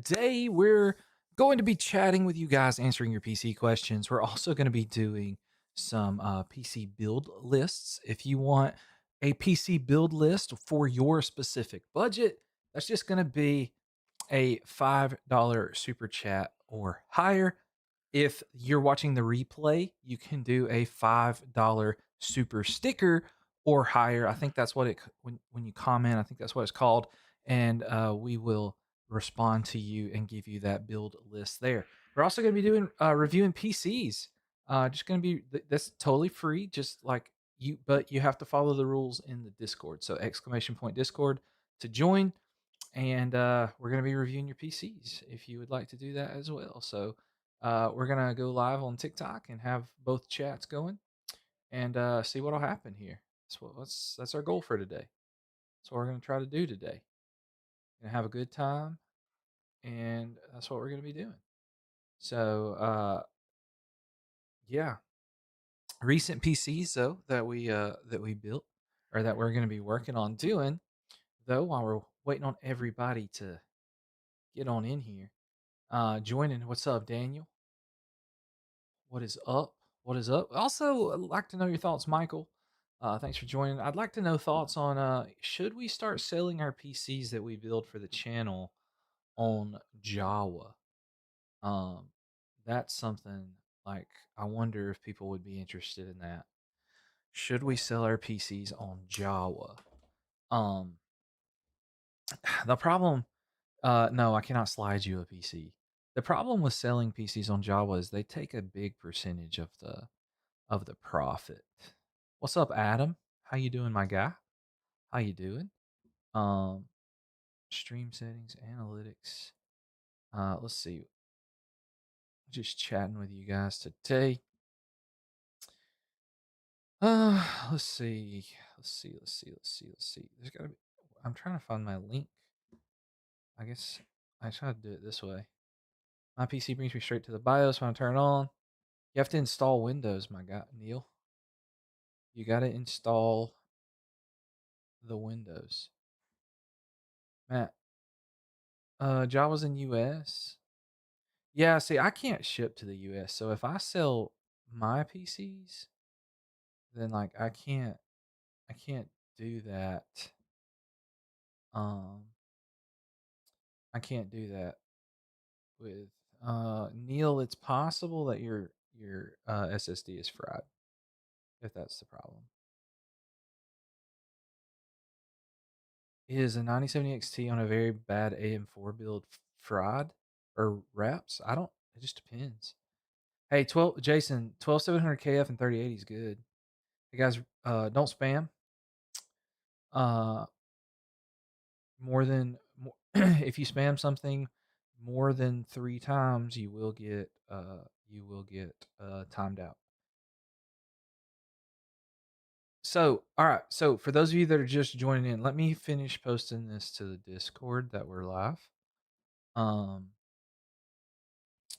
today we're going to be chatting with you guys, answering your PC questions. We're also going to be doing some PC build lists. If you want a PC build list for your specific budget, that's just going to be a $5 super chat or higher. If you're watching the replay, you can do a $5 super sticker or higher. I think that's what when you comment, I think that's what it's called. And we will respond to you and give you that build list there. We're also going to be doing reviewing PCs. Just going to be that's totally free, just like but you have to follow the rules in the Discord. So exclamation point Discord to join, and we're going to be reviewing your PCs if you would like to do that as well. So we're going to go live on TikTok and have both chats going and see what'll happen here. That's our goal for today. That's what we're going to try to do today. Gonna have a good time, and that's what we're going to be doing. So yeah, recent PCs though that we built or that we're going to be working on doing though while we're waiting on everybody to get on in here. Joining. What's up, Daniel? What is up? What is up? Also, I'd like to know your thoughts, Michael. Thanks for joining. I'd like to know thoughts on should we start selling our PCs that we build for the channel on Java? Um, that's something like I wonder if people would be interested in that. Should we sell our PCs on Java? Um, the problem, no, I cannot slide you a PC. The problem with selling PCs on Java is they take a big percentage of the profit. What's up, Adam? How you doing, my guy? How you doing? Um, stream settings, analytics. Let's see. Just chatting with you guys today. Let's see. Let's see. There's gotta be. I'm trying to find my link. I guess I try to do it this way. My PC brings me straight to the BIOS when I turn it on. You have to install Windows, my guy, Neil. You got to install the Windows. Matt, Java's in US. Yeah, see, I can't ship to the US. So if I sell my PCs, then like I can't do that. Um I can't do that with Neil. It's possible that your SSD is fried, if that's the problem. Is a 9070 XT on a very bad AM4 build fried or wraps? I don't, it just depends. Hey, 12 Jason, 12700 KF and 3080 is good. Hey guys, don't spam. Uh more than more, if you spam something more than 3 times, you will get timed out. So, all right. So, for those of you that are just joining in, let me finish posting this to the Discord that we're live. Um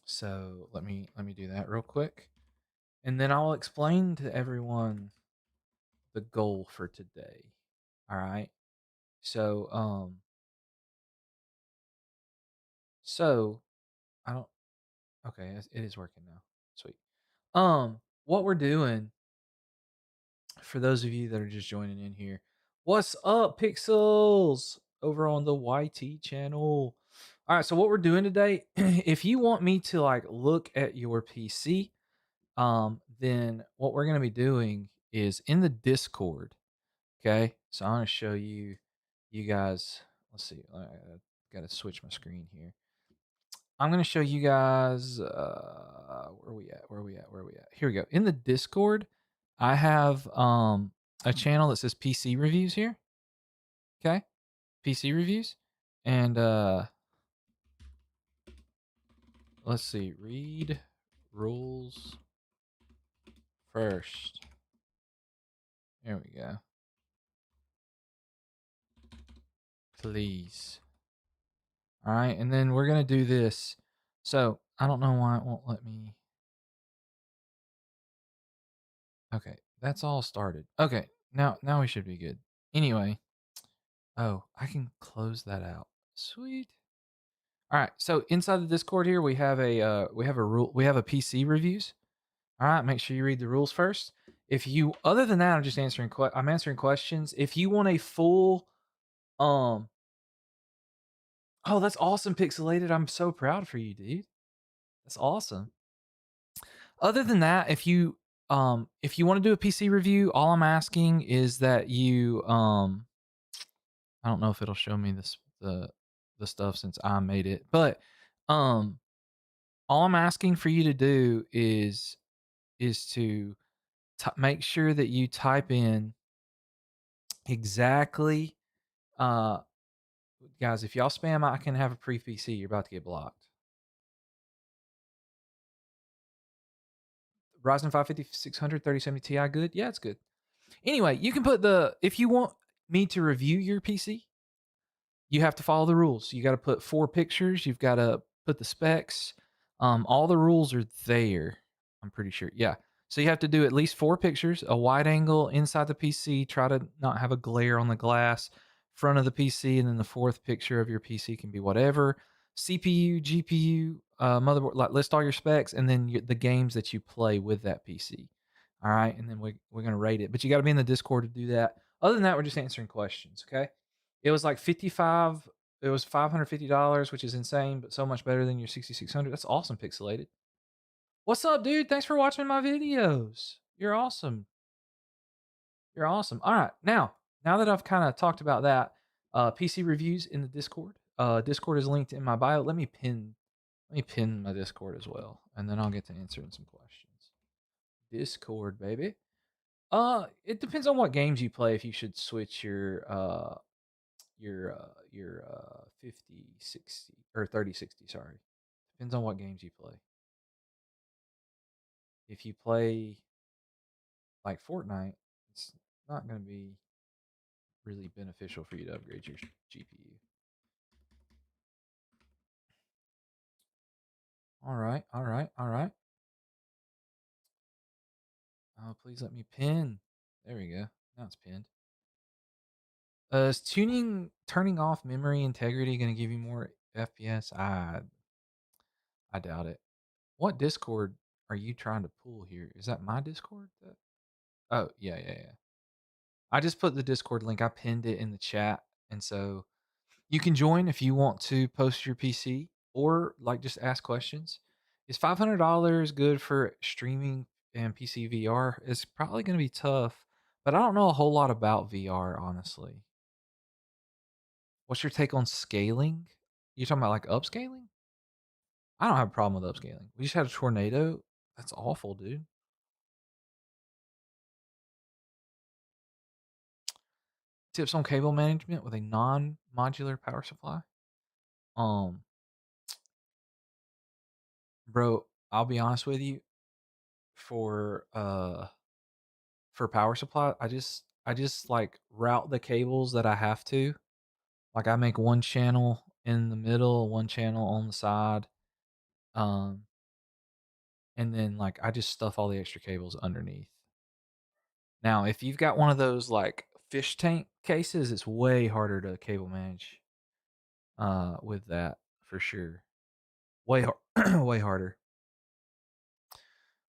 so let me do that real quick. And then I'll explain to everyone the goal for today. All right? So, so I don't okay, it is working now. Sweet. What we're doing for those of you that are just joining in here, what's up, Pixels, over on the YT channel? All right, so what we're doing today, if you want me to like look at your PC, then what we're gonna be doing is in the Discord. Okay, so I'm gonna show you guys. Let's see, I gotta switch my screen here. I'm gonna show you guys where we at, where we at, where we at. Here we go. In the Discord, I have a channel that says PC reviews here. Okay, PC reviews, and let's see, read rules first. There we go. Please. All right, and then we're gonna do this. So I don't know why it won't let me. Okay, that's all started. Okay, now we should be good. Anyway, oh, I can close that out. Sweet. All right. So inside the Discord here, we have a PC reviews. All right. Make sure you read the rules first. If you, other than that, I'm answering questions. If you want a full, um, oh, that's awesome, Pixelated. I'm so proud for you, dude. That's awesome. Other than that, if you want to do a PC review, all I'm asking is that you, I don't know if it'll show me the stuff since I made it, but, um, all I'm asking for you to do is to make sure that you type in exactly, uh, guys, if y'all spam, I can have a pre PC. You're about to get blocked. Ryzen 5 5600 3070 Ti, good? Yeah, it's good. Anyway, you can put if you want me to review your PC, you have to follow the rules. You got to put 4 pictures. You've got to put the specs. All the rules are there. I'm pretty sure. Yeah. So you have to do at least 4 pictures, a wide angle inside the PC. Try to not have a glare on the glass front of the PC, and then the 4th picture of your PC can be whatever CPU, GPU, motherboard. Like list all your specs, and then the games that you play with that PC. All right, and then we're gonna rate it. But you got to be in the Discord to do that. Other than that, we're just answering questions. Okay. It was like 55. It was $550, which is insane, but so much better than your 6600. That's awesome, Pixelated. What's up, dude? Thanks for watching my videos. You're awesome. You're awesome. All right, now that I've kind of talked about that, PC reviews in the Discord. Discord is linked in my bio. Let me pin my Discord as well, and then I'll get to answering some questions. Discord, baby. It depends on what games you play if you should switch your 50 60 or 30 60. Sorry, depends on what games you play. If you play like Fortnite, it's not going to be really beneficial for you to upgrade your GPU. All right, all right, all right. Oh, please let me pin. There we go. Now it's pinned. Is turning off memory integrity going to give you more FPS? I doubt it. What Discord are you trying to pull here? Is that my Discord? Oh, yeah, yeah, yeah. I just put the Discord link. I pinned it in the chat, and so you can join if you want to post your PC or like just ask questions. Is $500 good for streaming and PC VR? It's probably going to be tough, but I don't know a whole lot about VR, honestly. What's your take on scaling? You talking about like upscaling? I don't have a problem with upscaling. We just had a tornado. That's awful, dude. Tips on cable management with a non-modular power supply. Um, Bro, I'll be honest with you. For for power supply, I just like route the cables that I have to. Like I make one channel in the middle, one channel on the side, um, and then like I just stuff all the extra cables underneath. Now, if you've got one of those like fish tank cases, it's way harder to cable manage with that for sure. Way harder.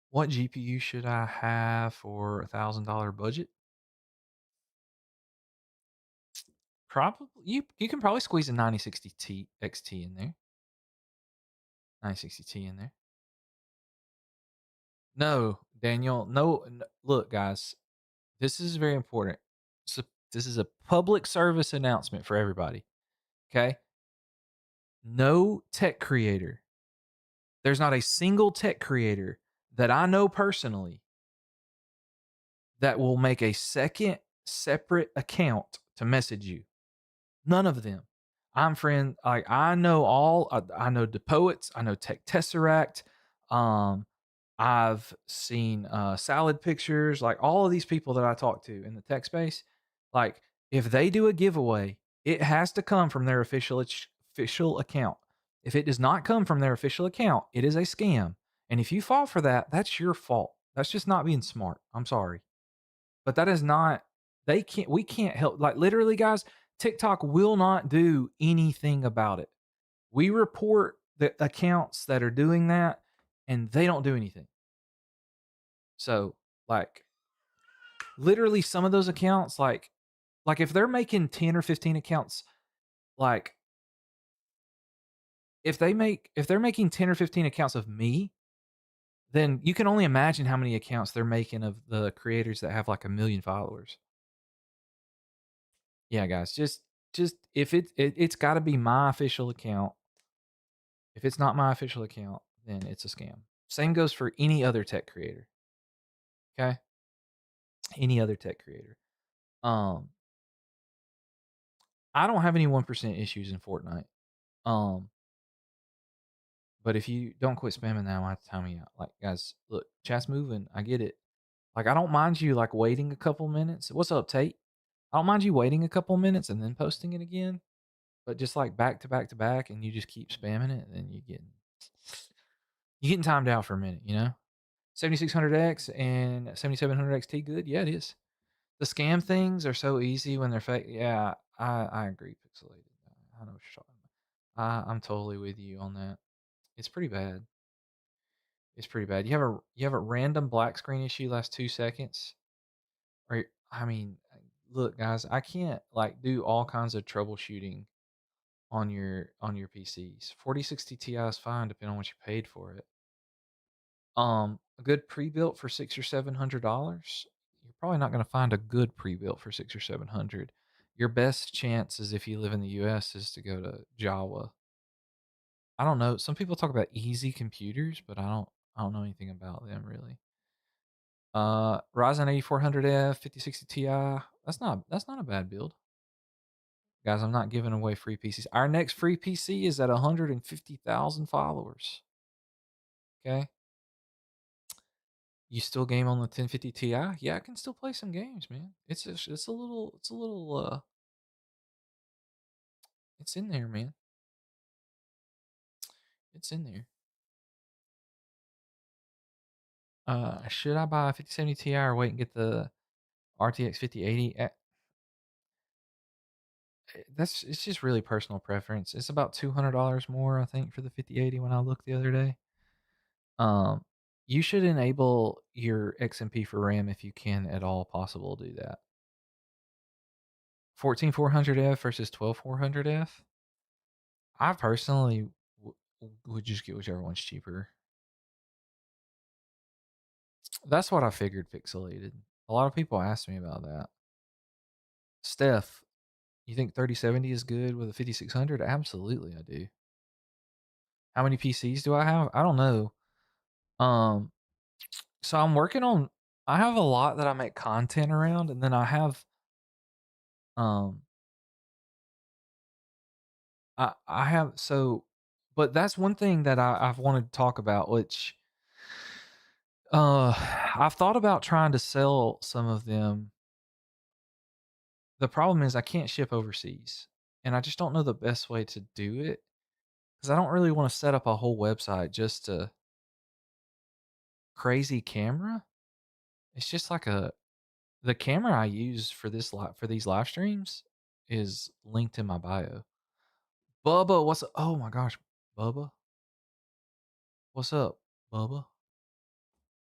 What GPU should I have for $1,000 budget? Probably you can probably squeeze a 9060 T XT in there. 960 T in there. No, Daniel. No, look, guys. This is very important. So this is a public service announcement for everybody. Okay? No tech creator. There's not a single tech creator that I know personally that will make a second separate account to message you. None of them. I'm friend. Like I know all. I know the poets. I know Tech Tesseract. Um, I've seen salad pictures. Like all of these people that I talk to in the tech space. Like if they do a giveaway, it has to come from their official account. If it does not come from their official account, it is a scam. And if you fall for that, that's your fault. That's just not being smart. I'm sorry. But that is not we can't help like literally guys, TikTok will not do anything about it. We report the accounts that are doing that, and they don't do anything. So, like, literally some of those accounts, like if they're making 10 or 15 accounts, like if they're making 10 or 15 accounts of me, then you can only imagine how many accounts they're making of the creators that have like 1,000,000 followers. Yeah, guys, just if it's got to be my official account. If it's not my official account, then it's a scam. Same goes for any other tech creator. Okay? Any other tech creator. Um I don't have any 1% issues in Fortnite. Um but if you don't quit spamming now, I have to time me out. Like, guys, look, chat's moving. I get it. Like, I don't mind you like waiting a couple minutes. What's up, Tate? I don't mind you waiting a couple minutes and then posting it again. But just like back to back to back, and you just keep spamming it, then you getting timed out for a minute, you know? 7600X and 7700 XT good? Yeah, it is. The scam things are so easy when they're fake. Yeah, I agree, Pixelated. I know what you're talking about. I'm totally with you on that. It's pretty bad. It's pretty bad. You have a random black screen issue last 2 seconds. Or I mean, look, guys, I can't like do all kinds of troubleshooting on your PCs. 4060 Ti is fine depending on what you paid for it. A good pre-built for $600 or $700. You're probably not going to find a good pre-built for 600 or 700. Your best chance is if you live in the US is to go to Jawa. I don't know. Some people talk about easy computers, but I don't know anything about them really. Ryzen 8400F 5060 Ti. That's not a bad build. Guys, I'm not giving away free PCs. Our next free PC is at 150,000 followers. Okay? You still game on the 1050 Ti? Yeah, I can still play some games, man. It's a little it's in there, man. It's in there. Should I buy a 5070 Ti or wait and get the RTX 5080? That's it's just really personal preference. It's about $200 more, I think, for the 5080 when I looked the other day. Um, you should enable your XMP for RAM if you can at all possible do that. 14400F versus 12400F. I personally would just get whichever one's cheaper. That's what I figured, Pixelated. A lot of people ask me about that. Steph, you think 3070 is good with a 5600? Absolutely, I do. How many PCs do I have? I don't know. Um, so I'm working on. I have a lot that I make content around, and then um, I have so, but that's one thing that I've wanted to talk about, which uh, I've thought about trying to sell some of them. The problem is I can't ship overseas, and I just don't know the best way to do it because I don't really want to set up a whole website just to crazy camera. It's just like a the camera I use for for these live streams is linked in my bio. Bubba, what's up? Oh my gosh, Bubba, what's up, Bubba?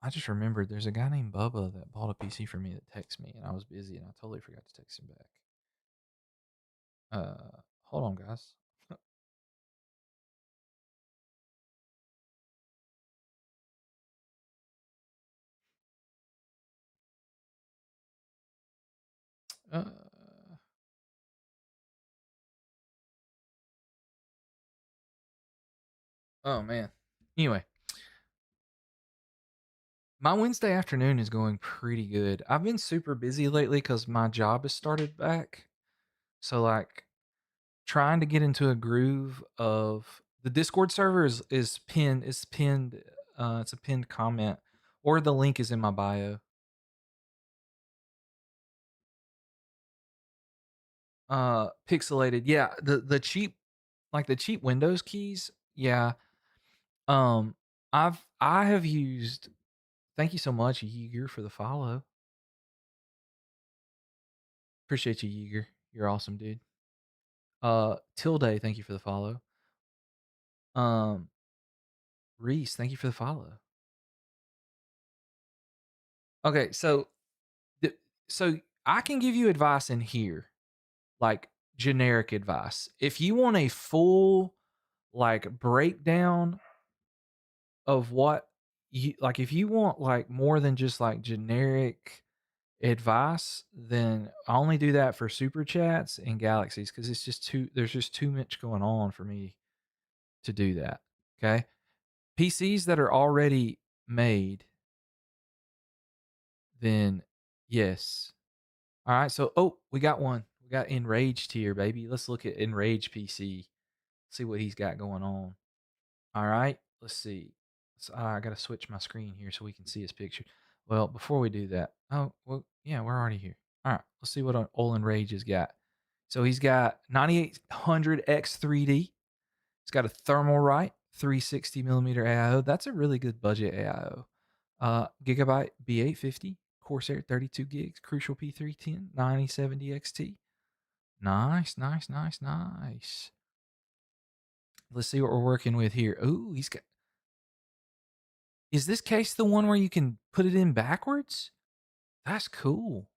I just remembered there's a guy named Bubba that bought a PC for me that texted me, and I was busy and I totally forgot to text him back. Hold on, guys. uh, oh man. Anyway, my Wednesday afternoon is going pretty good. I've been super busy lately because my job has started back. So like trying to get into a groove of the Discord server is pinned. It's pinned. It's a pinned comment, or the link is in my bio. Pixelated. Yeah, the cheap, like the cheap Windows keys. Yeah. Um, I have used. Thank you so much, Yeager, for the follow. Appreciate you, Yeager. You're awesome, dude. Tilde, thank you for the follow. Um, Reese, thank you for the follow. Okay, the so I can give you advice in here, like generic advice. If you want a full like breakdown of what you like, if you want like more than just like generic advice, then I only do that for super chats and galaxies because it's just too there's just too much going on for me to do that. Okay. PCs that are already made, then yes. All right. So we got one. We got Enraged here, baby. Let's look at Enraged PC. See what he's got going on. All right. Let's see. I got to switch my screen here so we can see his picture. Well, before we do that, oh, well, yeah, we're already here. All right. Let's see what Olin Rage has got. So he's got 9800X3D. It's got a Thermalright 360 millimeter AIO. That's a really good budget AIO. Gigabyte B850, Corsair 32 gigs, Crucial P310, 9070 XT. Nice, nice, nice, nice. Let's see what we're working with here. Ooh, he's got. Is this case the one where you can put it in backwards? That's cool.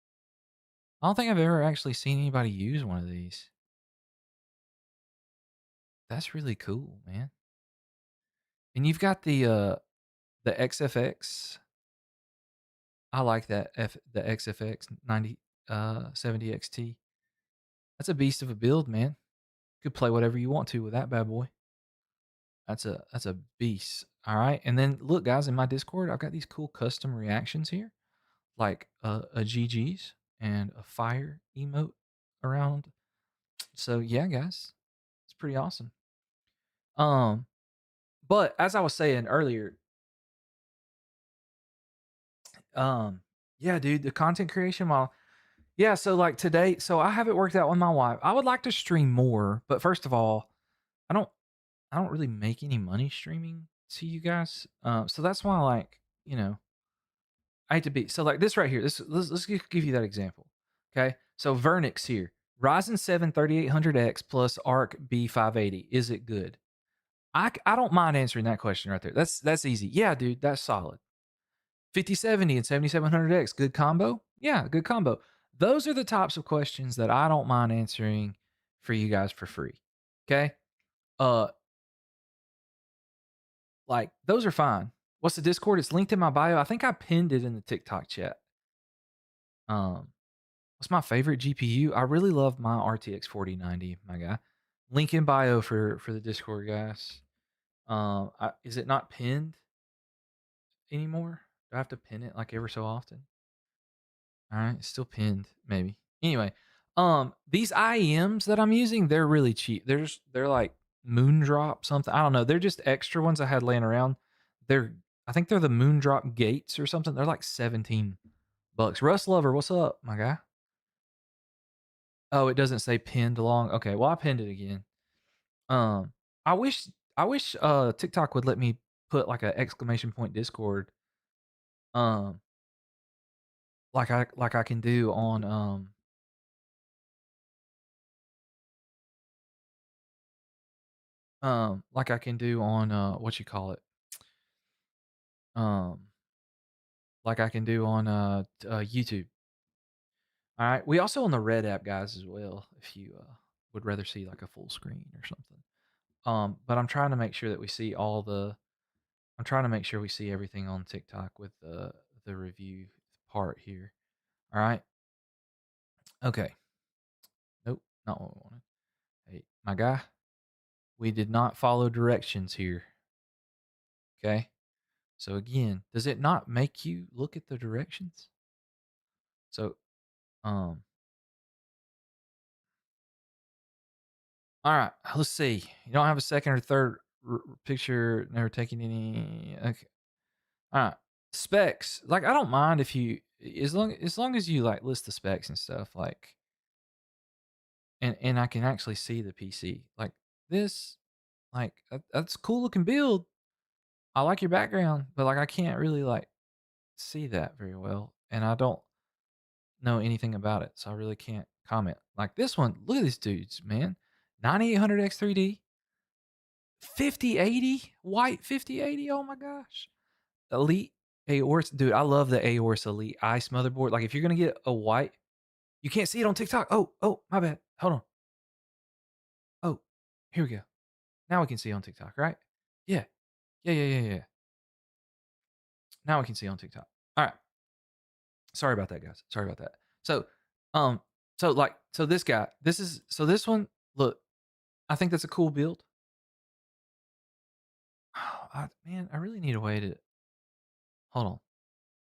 I don't think I've ever actually seen anybody use one of these. That's really cool, man. And you've got the XFX. I like that the XFX 70 XT. That's a beast of a build, man. You could play whatever you want to with that bad boy. That's a beast. All right. And then look, guys, in my Discord, I've got these cool custom reactions here, like a GG's and a fire emote around. So yeah, guys, it's pretty awesome. But as I was saying earlier, yeah, dude, the content creation while yeah, so like today, so I have it worked out with my wife. I would like to stream more, but first of all, I don't I don't really make any money streaming to you guys. So that's why like, I hate to be so like this right here. Let's give you that example. Okay. So Vernix here. Ryzen 7 3800X plus Arc B580. Is it good? I don't mind answering that question right there. That's easy. Yeah, dude, that's solid. 5070 and 7700X, good combo? Yeah, good combo. Those are the types of questions that I don't mind answering for you guys for free. Okay? Uh like those are fine. What's the Discord? It's linked in my bio. I think I pinned it in the TikTok chat. Um what's my favorite GPU? I really love my RTX 4090, my guy. Link in bio for the Discord, guys. Is it not pinned anymore? Do I have to pin it like ever so often? All right, it's still pinned, maybe. Anyway, these IEMs that I'm using, they're really cheap. They're like Moondrop something. I don't know. They're just extra ones I had laying around. I think they're the Moondrop Gates or something. They're like 17 bucks. Rust Lover, what's up, my guy? Oh, it doesn't say pinned along. Okay, well I pinned it again. Um, I wish TikTok would let me put like a exclamation point Discord. Um, like I can do on like I can do on what you call it, um like I can do on YouTube. All right, we also on the Red app, guys, as well, if you would rather see like a full screen or something. But I'm trying to make sure we see everything on TikTok with the review part here. All right. Okay. Nope, not what we wanted. Hey, my guy, we did not follow directions here. Okay. So again, does it not make you look at the directions? So, um, all right, let's see. You don't have a second or third picture, never taking any. Okay. All right. Specs. Like, I don't mind if you, as long as you like list the specs and stuff, like, and I can actually see the PC. Like this, like, that's a cool looking build. I like your background, but like, I can't really like see that very well. And I don't know anything about it, so I really can't comment. Like this one, look at these dudes, man. 9800X3D, 5080 white 5080. Oh my gosh. Elite Aorus, dude, I love the Aorus Elite Ice motherboard. Like if you're gonna get a white, you can't see it on TikTok. Oh, my bad. Hold on. Oh, here we go. Now we can see on TikTok, right? Yeah. Yeah. Now we can see on TikTok. All right. Sorry about that, guys. Sorry about that. So, um, so this guy, this one, look, I think that's a cool build. Man, I really need a way to hold on.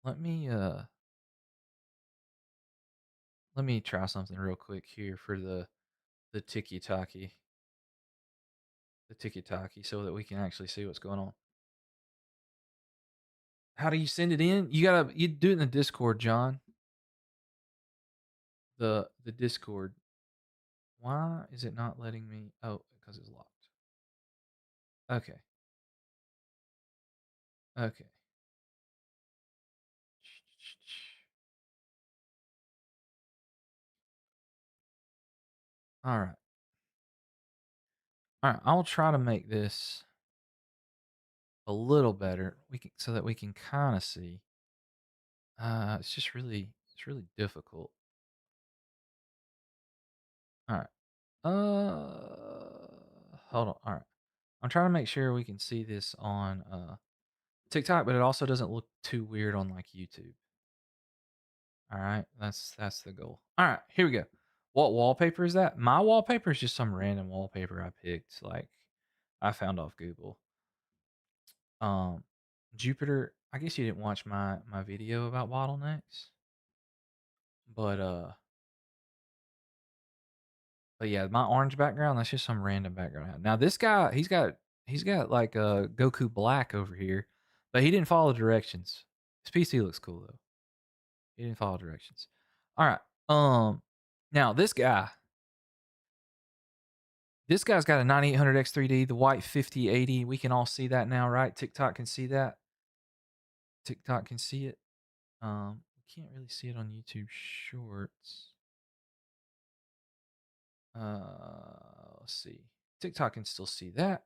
Let me let me try something real quick here for the tiki-taki so that we can actually see what's going on. How do you send it in? You do it in the Discord, John. The Discord. Why is it not letting me? Oh, because it's locked. Okay. Okay. All right. All right. I'll try to make this a little better. We can so that we can kind of see. It's really difficult. All right. Hold on. All right. I'm trying to make sure we can see this on TikTok, but it also doesn't look too weird on like YouTube. All right, that's the goal. All right, here we go. What wallpaper is that? My wallpaper is just some random wallpaper I picked, like I found off Google. Um, Jupiter. I guess you didn't watch my video about bottlenecks, but but yeah, my orange background. That's just some random background. I have. Now this guy, he's got like a Goku Black over here, but he didn't follow directions. His PC looks cool though. He didn't follow directions. All right. Now this guy's got a 9800 X3D, the white 5080. We can all see that now, right? TikTok can see that. TikTok can see it. We can't really see it on YouTube Shorts. Let's see. TikTok can still see that.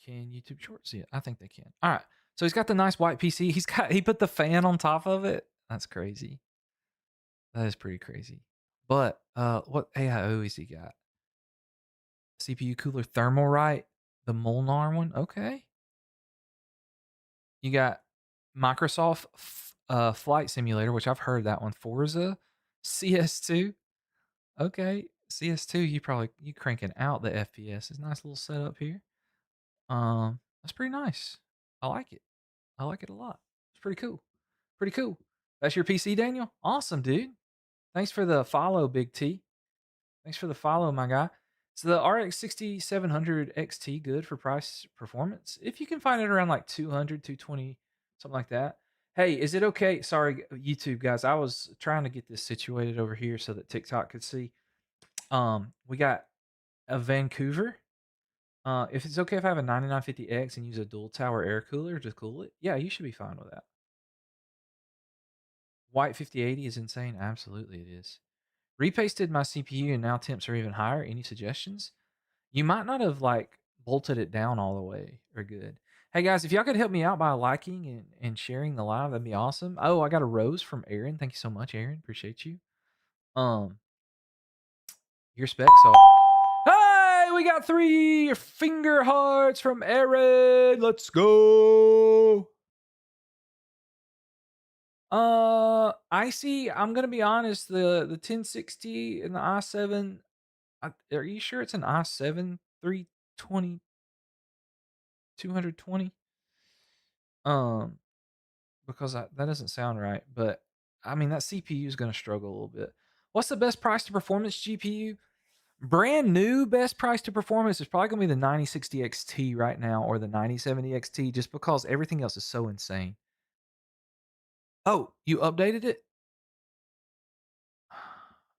Can YouTube Shorts see it? I think they can. All right. So he's got the nice white PC. He put the fan on top of it. That's crazy. That is pretty crazy. But what AIO has he got? CPU cooler thermal, right? The Molnar one. Okay. You got Microsoft Flight Simulator, which I've heard that one. Forza CS2. Okay. CS2, you cranking out the FPS. It's a nice little setup here. That's pretty nice. I like it. I like it a lot. It's pretty cool. Pretty cool. That's your PC, Daniel? Awesome, dude. Thanks for the follow, Big T. Thanks for the follow, my guy. So the RX 6700 XT good for price performance? If you can find it around like 200, 220, something like that. Hey, is it okay? Sorry, YouTube guys. I was trying to get this situated over here so that TikTok could see. We got a Vancouver. If it's okay if I have a 9950X and use a dual tower air cooler to cool it, yeah, you should be fine with that. White 5080 is insane. Absolutely, it is. Repasted my CPU and now temps are even higher. Any suggestions? You might not have like bolted it down all the way or good. Hey guys, if y'all could help me out by liking and sharing the live, that'd be awesome. Oh, I got a rose from Aaron. Thank you so much, Aaron. Appreciate you. Your specs are. Hey, we got 3 finger hearts from Aaron. Let's go. Icy, I'm gonna be honest, the 1060 and the i7. Are you sure it's an i7 320 220? Because that doesn't sound right, but I mean that CPU is going to struggle a little bit. What's the best price to performance GPU? Brand new best price to performance is probably going to be the 9060 XT right now or the 9070 XT just because everything else is so insane. Oh, you updated it?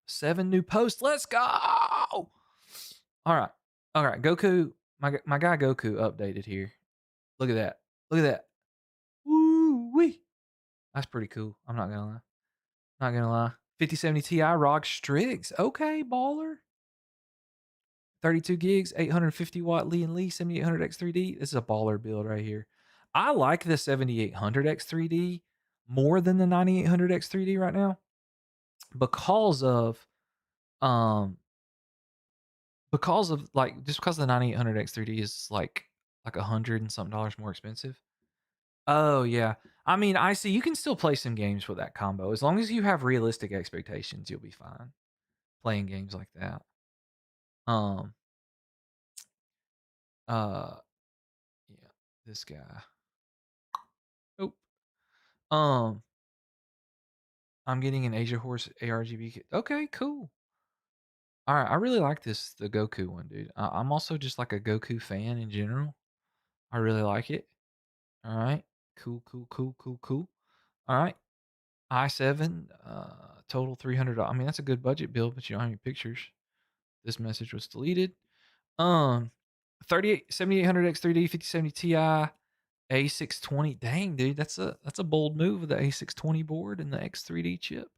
7 new posts. Let's go. All right. All right, Goku, my guy Goku updated here. Look at that. Look at that. Woo wee. That's pretty cool. I'm not gonna lie. Not gonna lie. 5070 Ti ROG Strix. Okay, baller. 32 gigs, 850 watt Lee and Lee 7800X3D. This is a baller build right here. I like the 7800X3D more than the 9800X3D right now because of um like just because the 9800X3D is like 100 and something dollars more expensive. Oh yeah. I mean, I see you can still play some games with that combo. As long as you have realistic expectations, you'll be fine playing games like that. Um uh yeah, this guy. Oh. Um I'm getting an Asia Horse ARGB kit. Okay, cool. All right, I really like the Goku one, dude. I'm also just like a Goku fan in general. I really like it. All right. Cool, cool, cool, cool, cool. All right. i7, total 300. I mean, that's a good budget build, but you don't have any pictures. This message was deleted. Um, 7800X3D 5070 Ti A620. Dang, dude, that's a bold move with the A620 board and the X3D chip.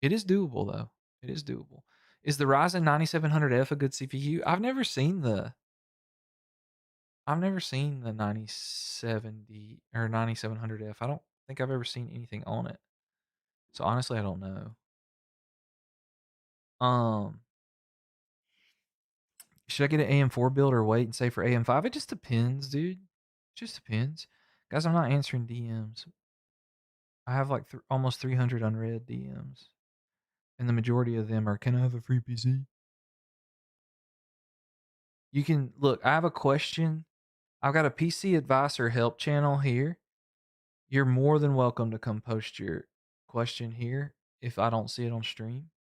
It is doable though. It is doable. Is the Ryzen 9700F a good CPU? I've never seen the 9070 or 9700F. I don't think I've ever seen anything on it. So honestly, I don't know. Um, should I get an AM4 build or wait and save for AM5? It just depends, dude. It just depends. Guys, I'm not answering DMs. I have like almost 300 unread DMs. And the majority of them are, can I have a free PC? You can look, I have a question. I've got a PC advice or help channel here. You're more than welcome to come post your question here if I don't see it on stream,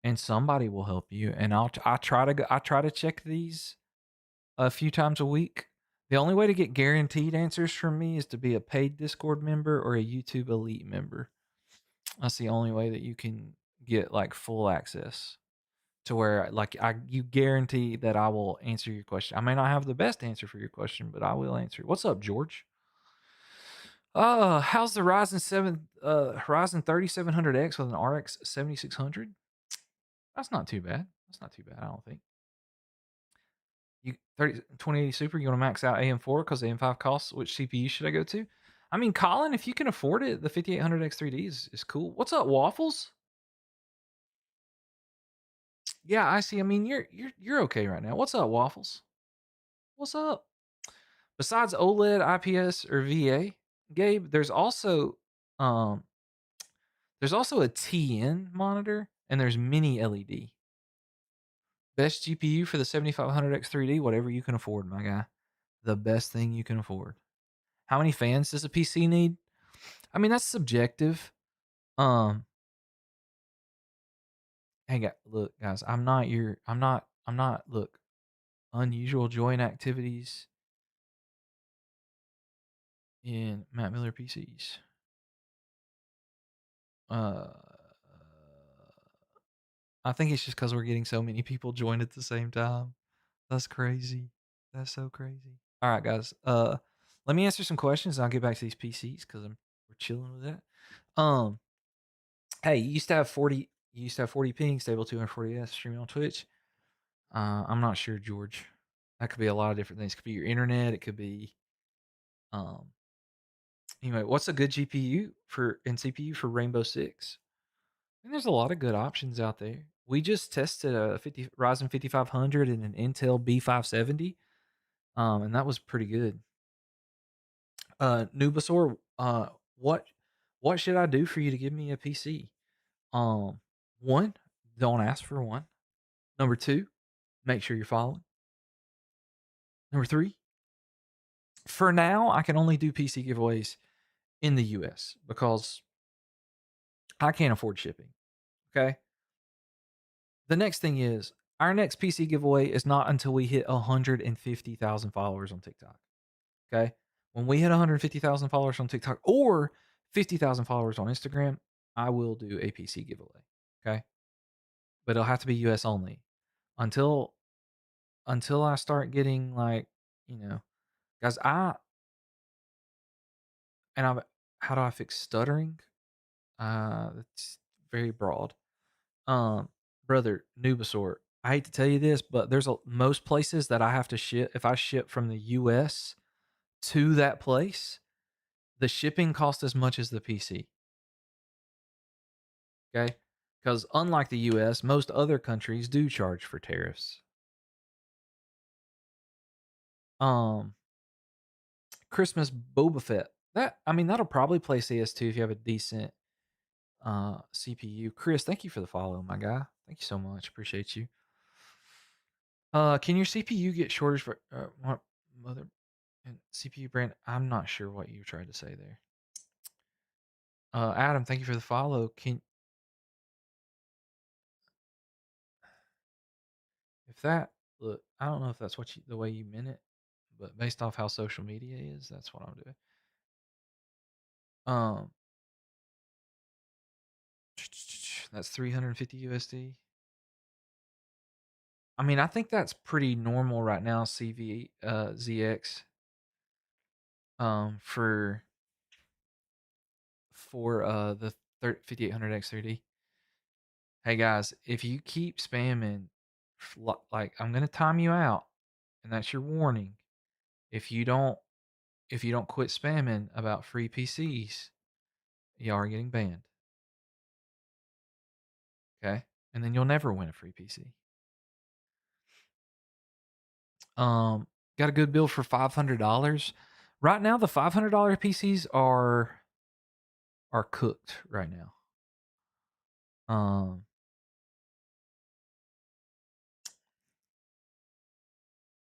and somebody will help you. And I try to check these a few times a week. The only way to get guaranteed answers from me is to be a paid Discord member or a YouTube Elite member. That's the only way that you can get like full access to where like you guarantee that I will answer your question. I may not have the best answer for your question, but I will answer. What's up, George? How's the Ryzen 3700X with an RX 7600? That's not too bad. That's not too bad, I don't think. You 2080 Super, you want to max out AM4 because the AM5 costs. Which CPU should I go to? I mean, Colin, if you can afford it, the 5800X3D is cool. What's up, Waffles? Yeah, I see. I mean, you're okay right now. What's up, Waffles? What's up? Besides OLED, IPS, or VA, Gabe, um there's also a TN monitor and there's mini LED. Best GPU for the 7500X3D, whatever you can afford, my guy. The best thing you can afford. How many fans does a PC need? I mean, that's subjective. Um, hey, look, guys, look, unusual joint activities in Matt Miller PCs. Uh, I think it's just because we're getting so many people joined at the same time. That's crazy. That's so crazy. All right, guys. Let me answer some questions and I'll get back to these PCs because we're chilling with that. Hey, you used to have 40 ping, stable 240S streaming on Twitch. I'm not sure, George. That could be a lot of different things. It could be your internet. It could be, um, anyway, what's a good GPU and CPU for Rainbow Six? And there's a lot of good options out there. We just tested a Ryzen 5500 and an Intel B570, and that was pretty good. Nubasaur, what what should I do for you to give me a PC? One, don't ask for one. Number two, make sure you're following. Number three, for now, I can only do PC giveaways in the US because I can't afford shipping. Okay. The next thing is our next PC giveaway is not until we hit 150,000 followers on TikTok. Okay. When we hit 150,000 followers on TikTok or 50,000 followers on Instagram, I will do a PC giveaway. Okay. But it'll have to be US only until I start getting like, you know, guys, how do I fix stuttering? That's very broad. Um, brother Nubasaur, I hate to tell you this, but there's most places that I have to ship. If I ship from the US to that place, the shipping costs as much as the PC. Okay. Because unlike the US, most other countries do charge for tariffs. Um, Christmas Boba Fett. I mean, that'll probably play CS2 if you have a decent CPU. Chris, thank you for the follow, my guy. Thank you so much. Appreciate you. Can your CPU get shortage for what mother and CPU brand? I'm not sure what you tried to say there. Adam, thank you for the follow. Can if that look, I don't know if that's the way you meant it, but based off how social media is, that's what I'm doing. Um, that's 350 USD. I mean, I think that's pretty normal right now. CV ZX for the 5800X 3D. Hey guys, if you keep spamming, like I'm gonna time you out, and that's your warning. If you don't, if you don't quit spamming about free PCs, you are getting banned. Okay, and then you'll never win a free PC. Um, got a good bill for $500. Right now, the $500 PCs are cooked right now. Um,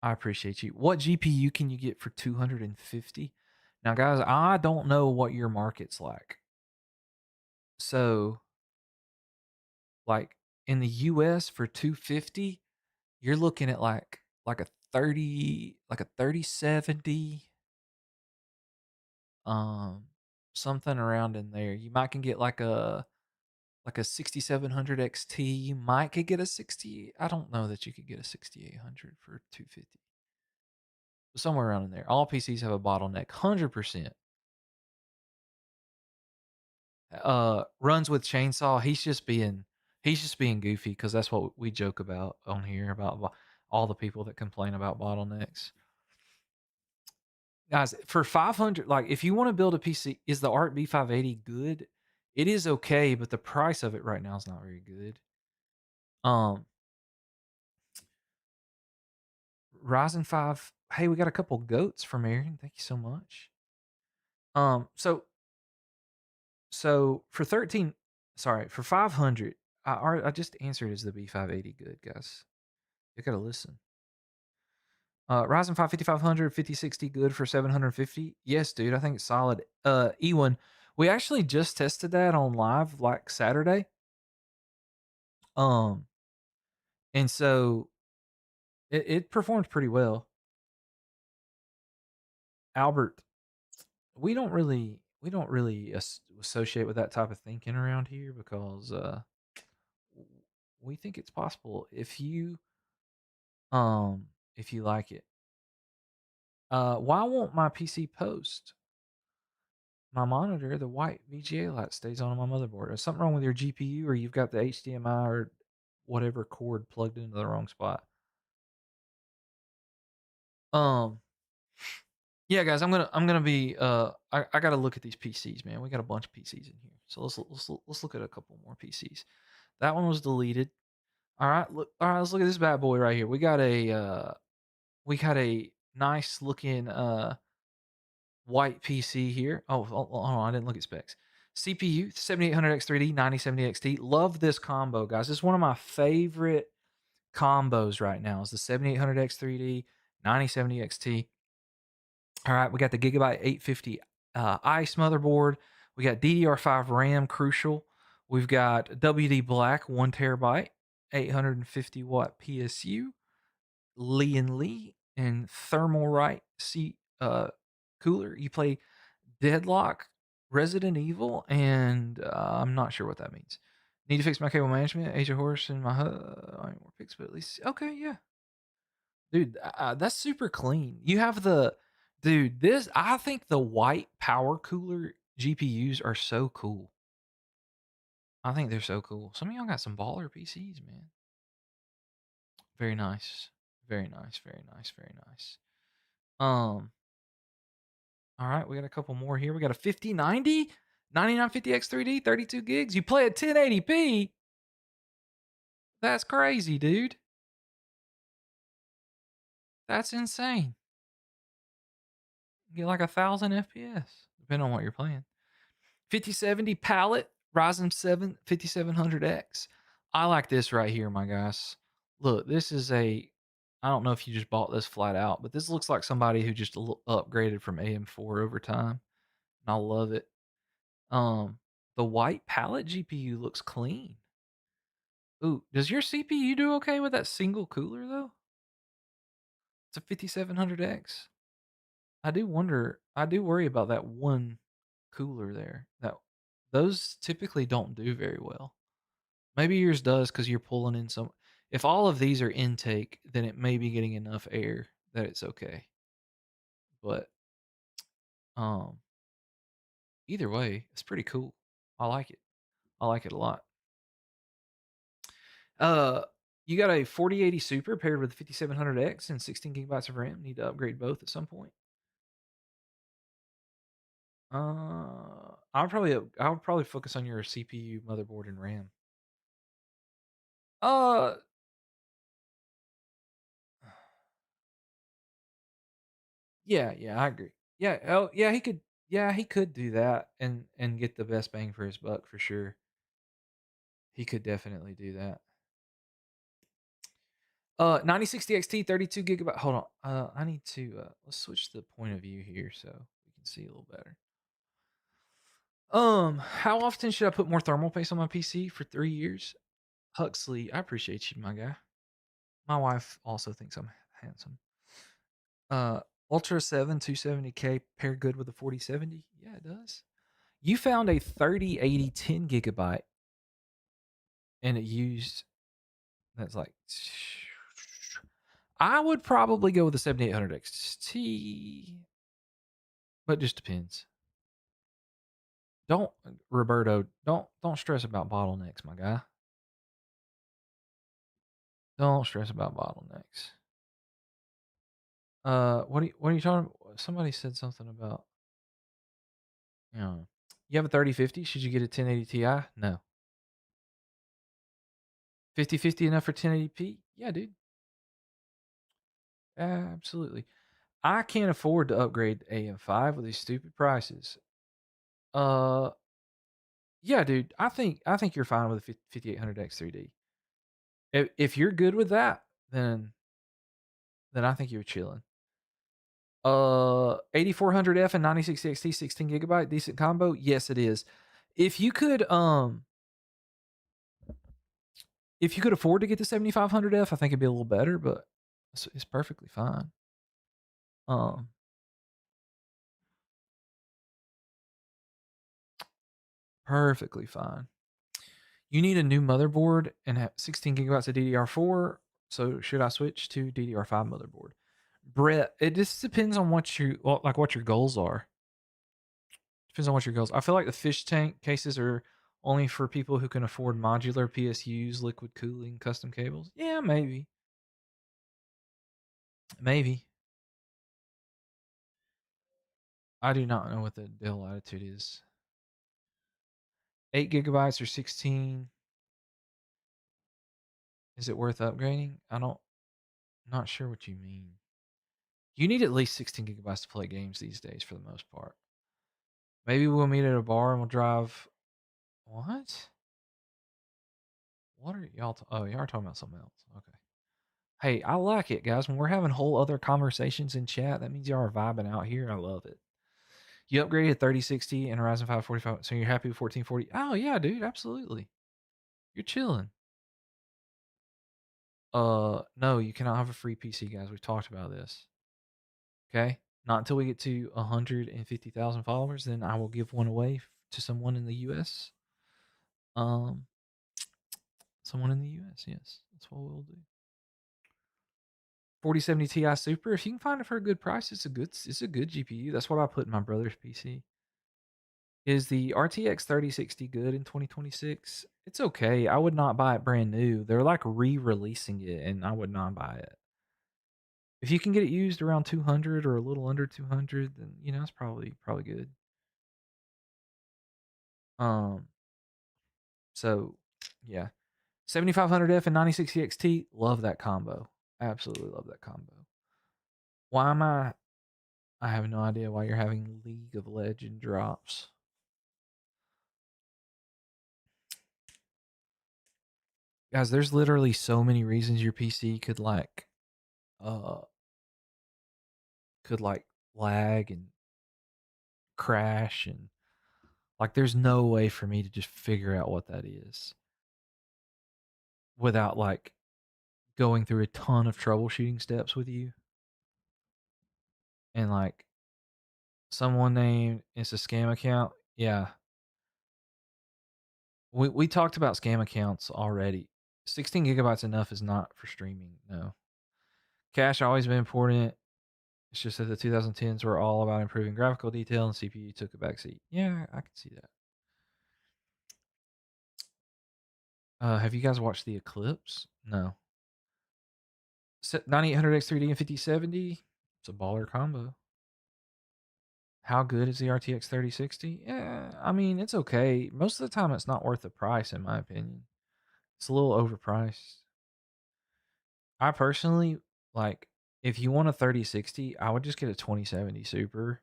I appreciate you. What GPU can you get for 250? Now, guys, I don't know what your market's like. So, like in the US for 250, you're looking at like a 3070, um, something around in there. You might can get like a 6700 XT. You might could get a 60. I don't know that you could get a 6800 for 250. Somewhere around in there. All PCs have a bottleneck. 100%. Runs with chainsaw. He's just being goofy because that's what we joke about on here about all the people that complain about bottlenecks. Guys, for 500, like if you want to build a PC, is the Art B580 good? It is okay, but the price of it right now is not very good. Um, Ryzen 5. Hey, we got a couple goats from Aaron. Thank you so much. So for 13, sorry, for 500, I just answered, is the B580 good, guys? You gotta listen. Ryzen 5 5500 5060 good for 750. Yes, dude, I think it's solid. E1, we actually just tested that on live like Saturday. Um, and so it performed pretty well. Albert, we don't really associate with that type of thinking around here because we think it's possible if you like it. Why won't my PC post? My monitor, the white VGA light stays on my motherboard. Is something wrong with your GPU, or you've got the HDMI or whatever cord plugged into the wrong spot? Um, yeah, guys, I'm gonna be I gotta look at these PCs, man. We got a bunch of PCs in here, so let's look at a couple more PCs. That one was deleted. All right, let's look at this bad boy right here. We got a nice looking white PC here. Oh, hold on, I didn't look at specs. CPU 7800X3D 9070XT. Love this combo, guys. This is one of my favorite combos right now. Is the 7800X3D 9070XT. All right, we got the Gigabyte 850 ICE motherboard. We got DDR5 RAM, crucial. We've got WD Black 1 TB, 850 watt PSU, Lee and Lee, and Thermalright C cooler. You play Deadlock, Resident Evil, and I'm not sure what that means. Need to fix my cable management. Age of Horse and my I need more picks, but at least okay, yeah, dude, that's super clean. You have the dude. This I think the white power cooler GPUs are so cool. I think they're so cool. Some of y'all got some baller PCs, man. Very nice. Very nice, very nice, very nice. Um, all right, we got a couple more here. We got a 5090, 9950X3D, 32 gigs. You play at 1080p? That's crazy, dude. That's insane. You get like 1,000 FPS, depending on what you're playing. 5070 palette, Ryzen 7 5700X. I like this right here, my guys. Look, this is I don't know if you just bought this flat out, but this looks like somebody who just upgraded from AM4 over time. And I love it. The white palette GPU looks clean. Ooh, does your CPU do okay with that single cooler though? It's a 5700X. I do worry about that one cooler there. Those typically don't do very well. Maybe yours does because you're pulling in some. If all of these are intake, then it may be getting enough air that it's okay. But um, either way, it's pretty cool. I like it. I like it a lot. Uh, you got a 4080 Super paired with a 5700X and 16 gigabytes of RAM. Need to upgrade both at some point. I would probably focus on your CPU, motherboard, and RAM. Uh, yeah, I agree. Yeah, he could do that and get the best bang for his buck for sure. He could definitely do that. 9060 XT, 32 gigabyte. Hold on. I need to let's switch the point of view here so we can see a little better. How often should I put more thermal paste on my PC for 3 years? Huxley, I appreciate you, my guy. My wife also thinks I'm handsome. Uh, Ultra 7 270K pair good with the 4070? Yeah, it does. You found a 3080 10 gigabyte and it used that's like I would probably go with the 7800 XT, but it just depends. Don't Roberto, don't stress about bottlenecks, my guy. Don't stress about bottlenecks. What are you talking about? Somebody said something about, you know, you have a 3050, should you get a 1080 Ti? No. 5050 enough for 1080p? Yeah, dude. Absolutely. I can't afford to upgrade AM5 with these stupid prices. Uh, yeah, dude. I think you're fine with a 5800X 3D. If you're good with that, then I think you're chilling. 8400F and 96 XT 16 gigabyte decent combo. Yes, it is. If you could if you could afford to get the 7500F, I think it'd be a little better, but it's perfectly fine. Um, Perfectly fine. You need a new motherboard and have 16 gigabytes of DDR4. So should I switch to DDR5 motherboard? Brett, it just depends on what your goals are. Depends on what your goals. I feel like the fish tank cases are only for people who can afford modular PSUs, liquid cooling, custom cables. Yeah, maybe. Maybe. I do not know what the Dell Latitude is. 8 gigabytes or 16. Is it worth upgrading? Not sure what you mean. You need at least 16 gigabytes to play games these days for the most part. Maybe we'll meet at a bar and we'll drive. What? What are y'all? Oh, y'all are talking about something else. Okay. Hey, I like it, guys. When we're having whole other conversations in chat, that means y'all are vibing out here. I love it. You upgraded 3060 and a Ryzen 5 45, so you're happy with 1440? Oh yeah, dude, absolutely. You're chilling. No, you cannot have a free PC, guys. We've talked about this. Okay, not until we get to 150,000 followers, then I will give one away to someone in the U.S. Um, Someone in the U.S. Yes, that's what we'll do. 4070 Ti Super. If you can find it for a good price, it's a good GPU. That's what I put in my brother's PC. Is the RTX 3060 good in 2026? It's okay. I would not buy it brand new. They're like re-releasing it, and I would not buy it. If you can get it used around 200 or a little under 200, then it's probably good. Um, so yeah, 7500F and 9060 XT, love that combo. Absolutely love that combo. Why am I have no idea why you're having League of Legend drops. Guys, there's literally so many reasons your PC uh could like lag and crash, and like there's no way for me to just figure out what that is without like going through a ton of troubleshooting steps with you. And like someone named it's a scam account. Yeah. We talked about scam accounts already. 16 gigabytes enough is not for streaming. No. Cache always been important. It's just that the 2010s were all about improving graphical detail and CPU took a backseat. Yeah, I can see that. Have you guys watched The Eclipse? No. 9800X3D and 5070. It's a baller combo. How good is the RTX 3060? Yeah, I mean, it's okay. Most of the time, it's not worth the price, in my opinion. It's a little overpriced. I personally, like, if you want a 3060, I would just get a 2070 Super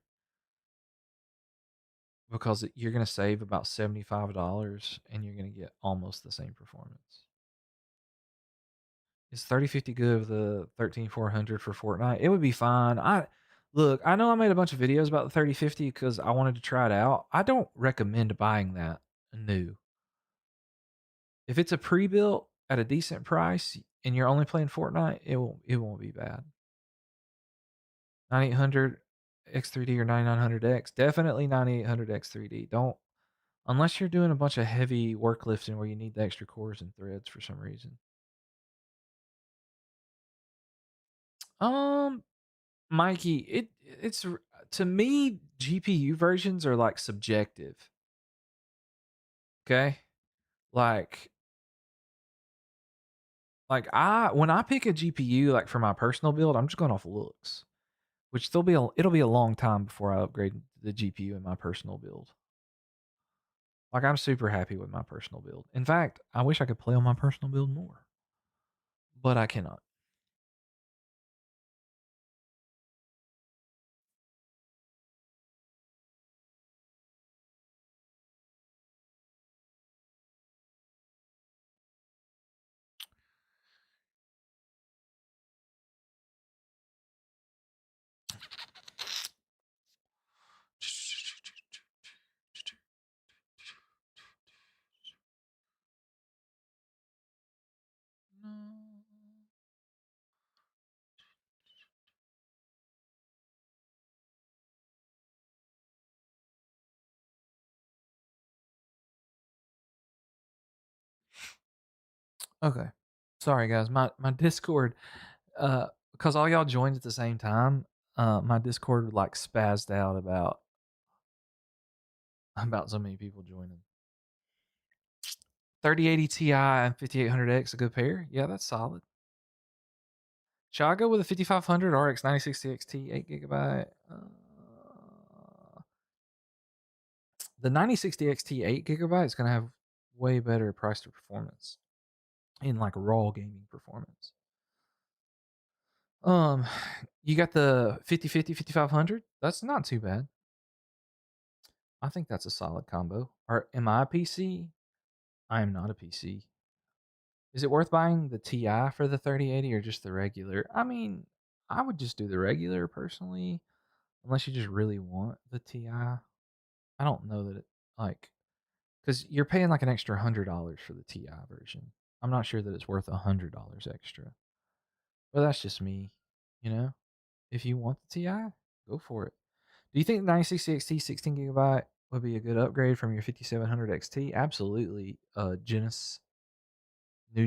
because you're going to save about $75 and you're going to get almost the same performance. Is 3050 good with the 13400 for Fortnite? It would be fine. Look, I know I made a bunch of videos about the 3050 because I wanted to try it out. I don't recommend buying that new. If it's a pre-built at a decent price and you're only playing Fortnite, it won't be bad. 9800 X3D or 9900X, definitely 9800 X3D. Don't unless you're doing a bunch of heavy work lifting where you need the extra cores and threads for some reason. Um, Mikey, it's to me GPU versions are like subjective. Okay? Like I when I pick a GPU like for my personal build, I'm just going off looks, which it'll be a long time before I upgrade the GPU in my personal build. Like I'm super happy with my personal build. In fact, I wish I could play on my personal build more, but I cannot. Okay. Sorry guys. My Discord because all y'all joined at the same time, my Discord like spazzed out about so many people joining. 3080 Ti and 5800X a good pair? Yeah, that's solid. Should I go with a 5500 RX 9060 XT 8 GB? The 9060 XT 8 GB is going to have way better price to performance in like raw gaming performance. You got the 5050 5500. That's not too bad. I think that's a solid combo. Or am I a PC? I am not a PC. Is it worth buying the Ti for the 3080 or just the regular? I mean, I would just do the regular personally, unless you just really want the Ti. I don't know that it like because you're paying like an extra $100 for the Ti version. I'm not sure that it's worth $100 extra. But that's just me, you know. If you want the Ti, go for it. Do you think 960 XT 16 GB would be a good upgrade from your 5700 XT? Absolutely. New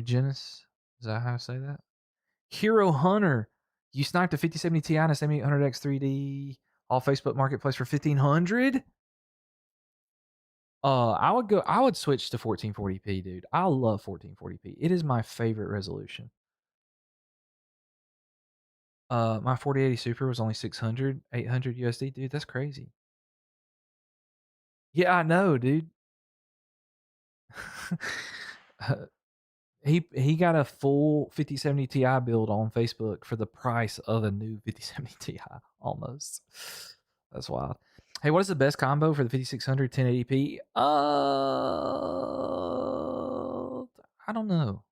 Genesis. Is that how I say that? Hero Hunter. You sniped a 5070 Ti and a 7800X 3D all Facebook Marketplace for 1500. I would switch to 1440p, dude. I love 1440p. It is my favorite resolution. My 4080 Super was only 800 USD, dude. That's crazy. Yeah, I know, dude. He got a full 5070 Ti build on Facebook for the price of a new 5070 Ti almost. That's wild. Hey, what is the best combo for the 5600 1080p? I don't know.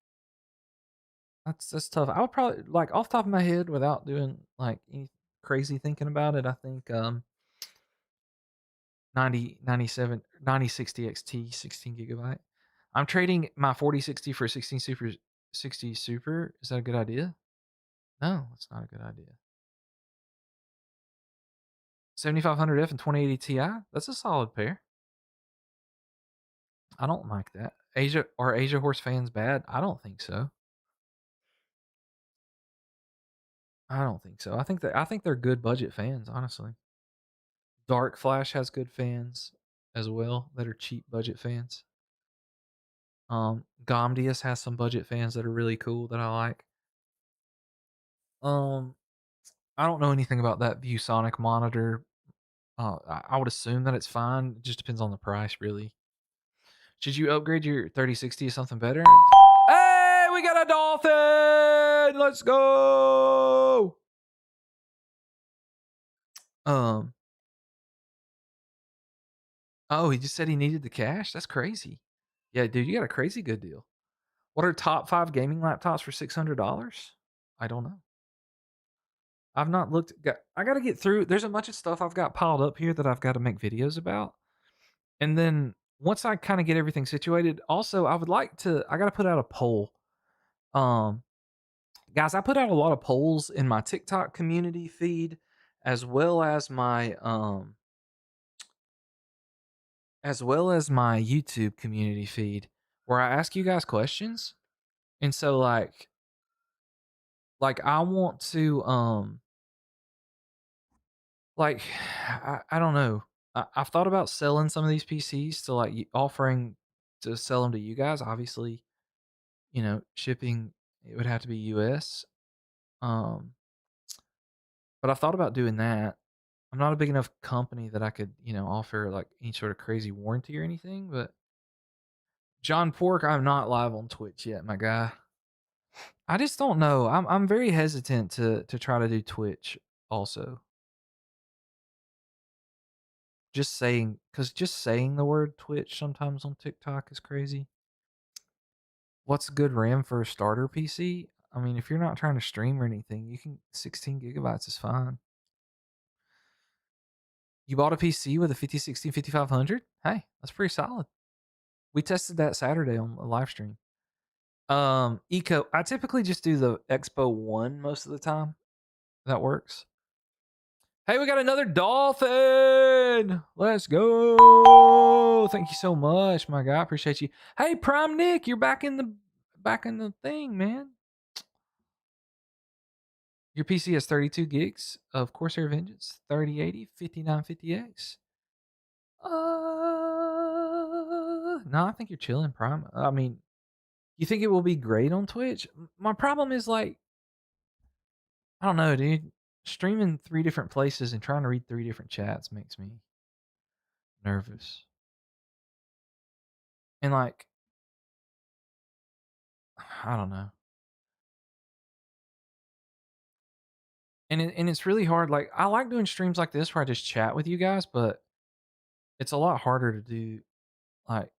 That's tough. I would probably like off the top of my head without doing like any crazy thinking about it. I think 9060 XT 16 gigabyte. I'm trading my 4060 for 16 Super 60 Super. Is that a good idea? No, it's not a good idea. 7500F and 2080 Ti. That's a solid pair. I don't like that. Asia Horse fans bad? I don't think so. I don't think so. I think they're good budget fans, honestly. Dark Flash has good fans as well that are cheap budget fans. Gomdius has some budget fans that are really cool that I like. Um, I don't know anything about that ViewSonic monitor. I would assume that it's fine. It just depends on the price, really. Should you upgrade your 3060 to something better? Hey, we got a dolphin! Let's go! Um, oh, he just said he needed the cash? That's crazy. Yeah, dude, you got a crazy good deal. What are top 5 gaming laptops for $600? I don't know. I've not looked. I got to get through. There's a bunch of stuff I've got piled up here that I've got to make videos about. And then once I kind of get everything situated, also I would like to. I got to put out a poll. Um, guys, I put out a lot of polls in my TikTok community feed, as well as my YouTube community feed, where I ask you guys questions. And so like I want to like I don't know. I've thought about selling some of these PCs to like offering to sell them to you guys. Obviously, shipping it would have to be US. Um, but I've thought about doing that. I'm not a big enough company that I could, offer like any sort of crazy warranty or anything. But John Pork, I'm not live on Twitch yet, my guy. I just don't know. I'm very hesitant to try to do Twitch also. Just saying the word Twitch sometimes on TikTok is crazy. What's good RAM for a starter PC? I mean, if you're not trying to stream or anything, 16 gigabytes is fine. You bought a PC with a 5060 5500? Hey, that's pretty solid. We tested that Saturday on a live stream. I typically just do the Expo 1 most of the time. That works. Hey, we got another dolphin. Let's go. Thank you so much, my guy. Appreciate you. Hey, Prime Nick, you're back in the thing, man. Your PC has 32 gigs of Corsair Vengeance, 3080, 5950X. No, I think you're chilling, Prime. I mean, you think it will be great on Twitch? My problem is like, I don't know, dude. Streaming 3 different places and trying to read 3 different chats makes me nervous. And like, I don't know. And it's really hard. Like, I like doing streams like this where I just chat with you guys, but it's a lot harder to do like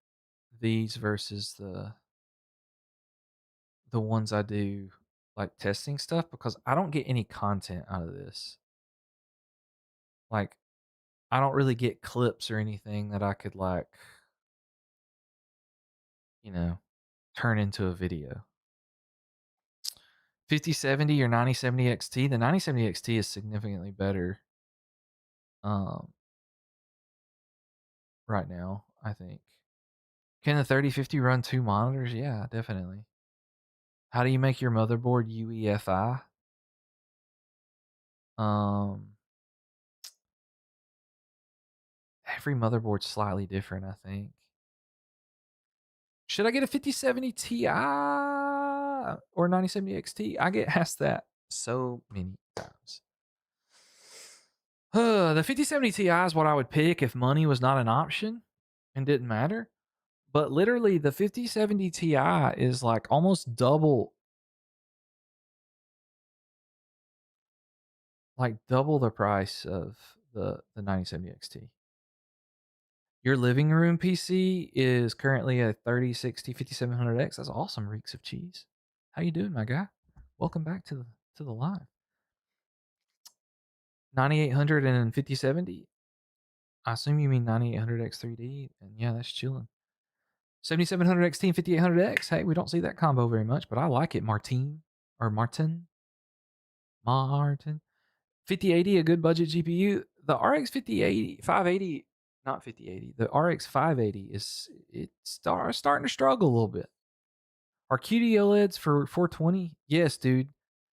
these versus the ones I do like testing stuff because I don't get any content out of this. Like, I don't really get clips or anything that I could like, you know, turn into a video. 5070 or 9070 XT. The 9070 XT is significantly better right now, I think. Can the 3050 run 2 monitors? Yeah, definitely. How do you make your motherboard UEFI? every motherboard's slightly different, I think. Should I get a 5070 Ti or 9070 XT? I get asked that so many times. The 5070 Ti is what I would pick if money was not an option and didn't matter. But literally, the 5070 Ti is like almost double, the price of the 9070 XT. Your living room PC is currently a 3060 5700X. That's awesome, reeks of cheese. How you doing, my guy? Welcome back to the live. 9800 and 5070. I assume you mean 9800 X3D, and yeah, that's chilling. 7700 XT and 5800X. Hey, we don't see that combo very much, but I like it. Martin. 5080, a good budget GPU. The RX 5080, 580, not 5080. The RX 580 starting to struggle a little bit. Are QD OLEDs for 420? Yes, dude.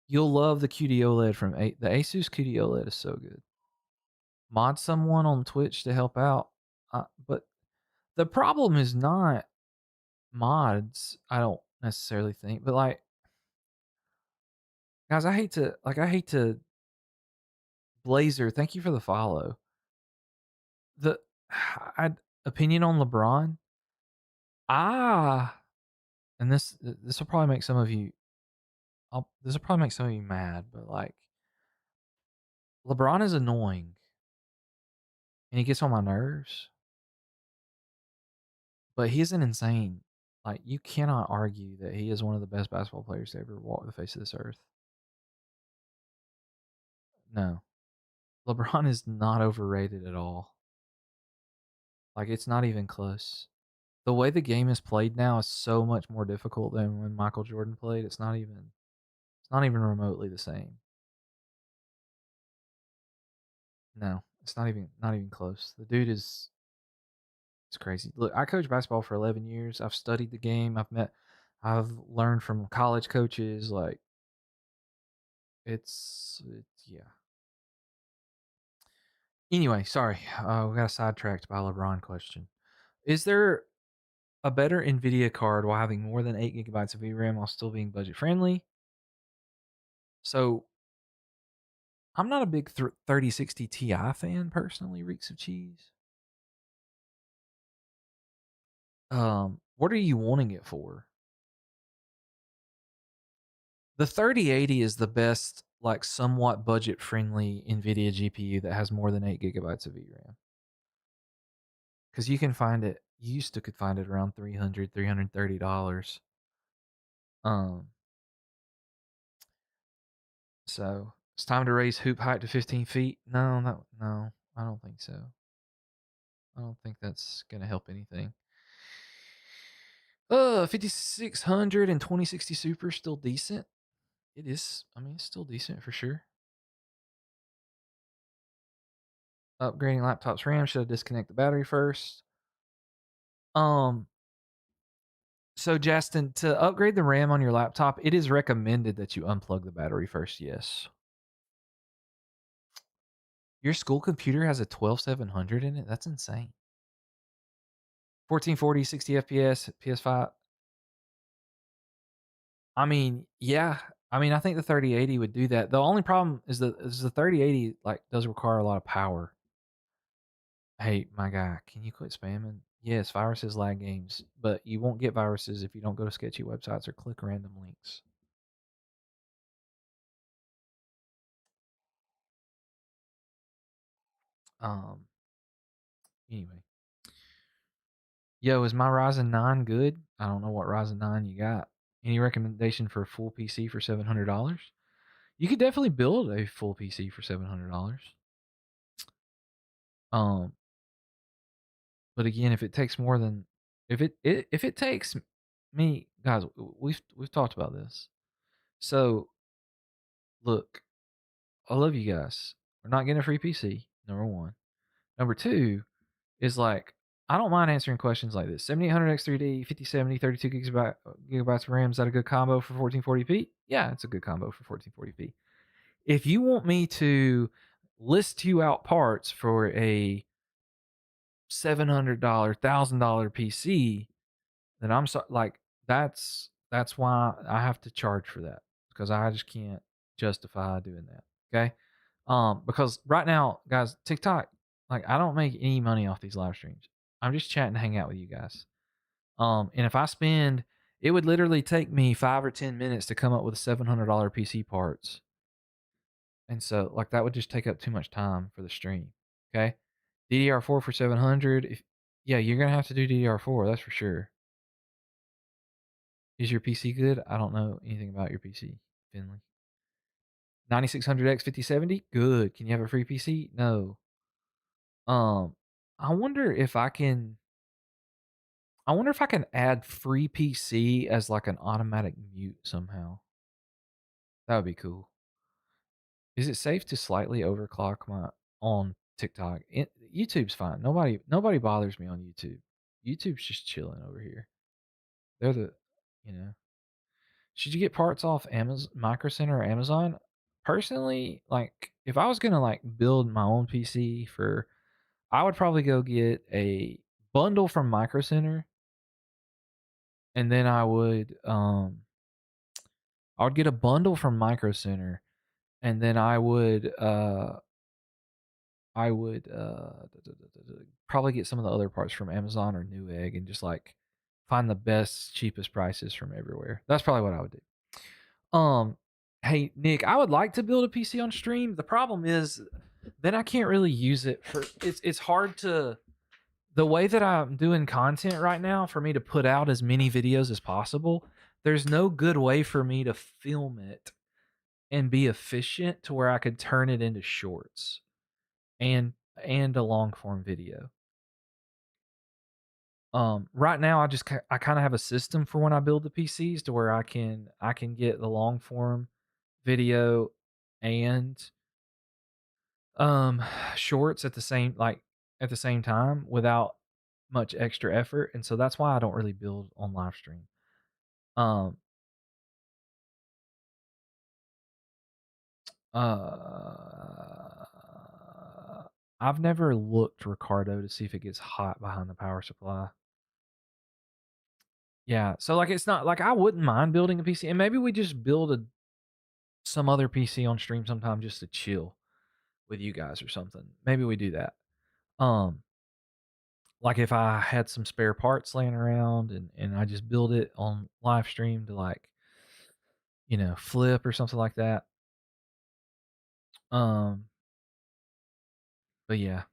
You'll love the QD OLED from the Asus QD OLED is so good. Mod someone on Twitch to help out, but the problem is not mods. I don't necessarily think, but like, guys, I hate to Blazer. Thank you for the follow. The opinion on LeBron. And this will probably make some of you. This will probably make some of you mad, but like, LeBron is annoying, and he gets on my nerves. But he isn't insane. Like, you cannot argue that he is one of the best basketball players to ever walk the face of this earth. No, LeBron is not overrated at all. Like, it's not even close. The way the game is played now is so much more difficult than when Michael Jordan played. It's not even remotely the same. No, it's not even close. The dude is it's crazy. Look, I coached basketball for 11 years. I've studied the game. I've learned from college coaches. Like, it's yeah. Anyway, sorry, we got sidetracked by a LeBron question. Is there a better NVIDIA card while having more than 8 gigabytes of VRAM while still being budget friendly? So, I'm not a big 3060 Ti fan personally, reeks of cheese. What are you wanting it for? The 3080 is the best, like, somewhat budget friendly NVIDIA GPU that has more than 8 gigabytes of VRAM. Because you can find it, you used to could find it around $300, $330. So it's time to raise hoop height to 15 feet. No, I don't think so. I don't think that's gonna help anything. 5600 and 2060 Super still decent. It is. I mean, it's still decent for sure. Upgrading laptop's RAM. Should I disconnect the battery first? So Justin, to upgrade the RAM on your laptop, it is recommended that you unplug the battery first. Yes. Your school computer has a 12700 in it. That's insane. 1440, 60 FPS, PS5. I mean, yeah. I mean, I think the 3080 would do that. The only problem is the 3080 like does require a lot of power. Hey, my guy, can you quit spamming? Yes, viruses lag games, but you won't get viruses if you don't go to sketchy websites or click random links. Anyway. Yo, is my Ryzen 9 good? I don't know what Ryzen 9 you got. Any recommendation for a full PC for $700? You could definitely build a full PC for $700. Um, but again, if it takes more than if it takes me, guys, we've talked about this. So, look, I love you guys. We're not getting a free PC. Number one. Number two is like I don't mind answering questions like this. 7800 X3D, 5070, 32 gigabytes of RAM. Is that a good combo for 1440p? Yeah, it's a good combo for 1440p. If you want me to list you out parts for a $700, $1,000 PC, then I'm so like that's why I have to charge for that because I just can't justify doing that. Okay. Because right now, guys, TikTok, like I don't make any money off these live streams. I'm just chatting to hang out with you guys. And if I spend, it would literally take me 5 or 10 minutes to come up with $700 PC parts. And so, like, that would just take up too much time for the stream. Okay. DDR4 for 700. Yeah, you're going to have to do DDR4. That's for sure. Is your PC good? I don't know anything about your PC, Finley. 9600X 5070? Good. Can you have a free PC? No. Um, I wonder if I can add free PC as like an automatic mute somehow. That would be cool. Is it safe to slightly overclock my on TikTok? YouTube's fine. Nobody bothers me on YouTube. YouTube's just chilling over here. They're the, you know. Should you get parts off Amazon, Micro Center, or Amazon? Personally, like if I was gonna like build my own PC for, I would probably go get a bundle from Micro Center, and then I would get a bundle from Micro Center, and then I would probably get some of the other parts from Amazon or Newegg and just like find the best, cheapest prices from everywhere. That's probably what I would do. Hey Nick, I would like to build a PC on stream. The problem is then I can't really use it for it's hard to, the way that I'm doing content right now, for me to put out as many videos as possible. There's no good way for me to film it and be efficient to where I could turn it into shorts and a long form video. Right now I kind of have a system for when I build the PCs to where I can get the long form video and shorts at the same, at the same time without much extra effort, and so that's why I don't really build on live stream. Um uh I've never looked, Ricardo, to see if it gets hot behind the power supply. Yeah, so like it's not like I wouldn't mind building a PC, and maybe we just build some other PC on stream sometime just to chill with you guys or something. Maybe we do that. Um, like if I had some spare parts laying around and I just build it on live stream to like, flip or something like that. Um, but yeah.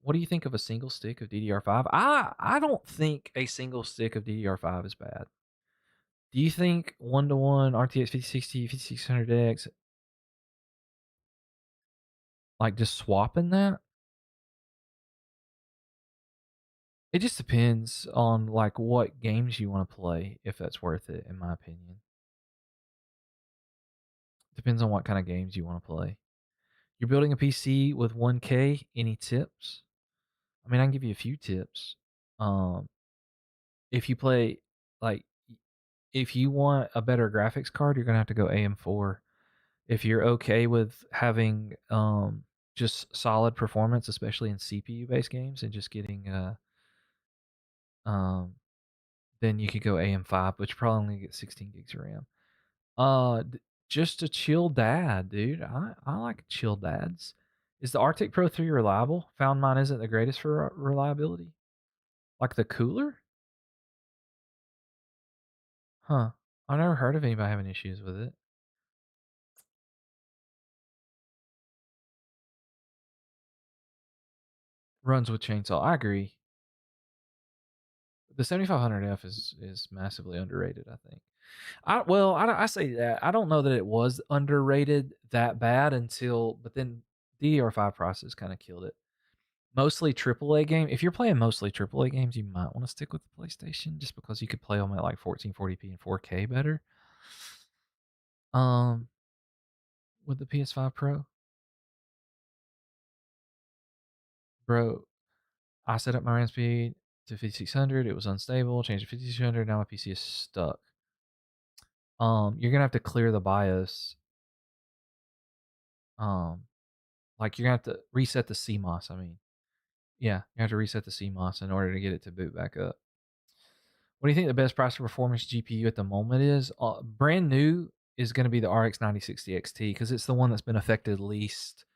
What do you think of a single stick of DDR5? I don't think a single stick of DDR5 is bad. Do you think 1-to-1 RTX 5060, 5600X, like just swapping that? It just depends on like what games you want to play, if that's worth it, in my opinion. Depends on what kind of games you want to play. You're building a PC with 1K, any tips? I mean, I can give you a few tips. Um, if you play like if you want a better graphics card, you're gonna have to go AM4. If you're okay with having just solid performance, especially in CPU based games, and just getting um then you could go AM5, but you probably only get 16 gigs of RAM. Just a chill dad, dude. I like chill dads. Is the Arctic Pro 3 reliable? Found mine isn't the greatest for reliability. Like the cooler? Huh. I've never heard of anybody having issues with it. Runs with chainsaw. I agree. The 7500F is massively underrated, I think. I say that. I don't know that it was underrated that bad until, but then DDR5 prices kind of killed it. Mostly AAA game. If you're playing mostly AAA games, you might want to stick with the PlayStation just because you could play them at like 1440p and 4K better. Um, with the PS5 Pro, bro, I set up my RAM speed to 5600. It was unstable. Changed to 5600. Now my PC is stuck. you're gonna have to clear the BIOS. Um, like you're gonna have to reset the CMOS. I mean, yeah, you have to reset the CMOS in order to get it to boot back up. What do you think the best price for performance GPU at the moment is? Brand new is going to be the RX 9060 XT because it's the one that's been affected least.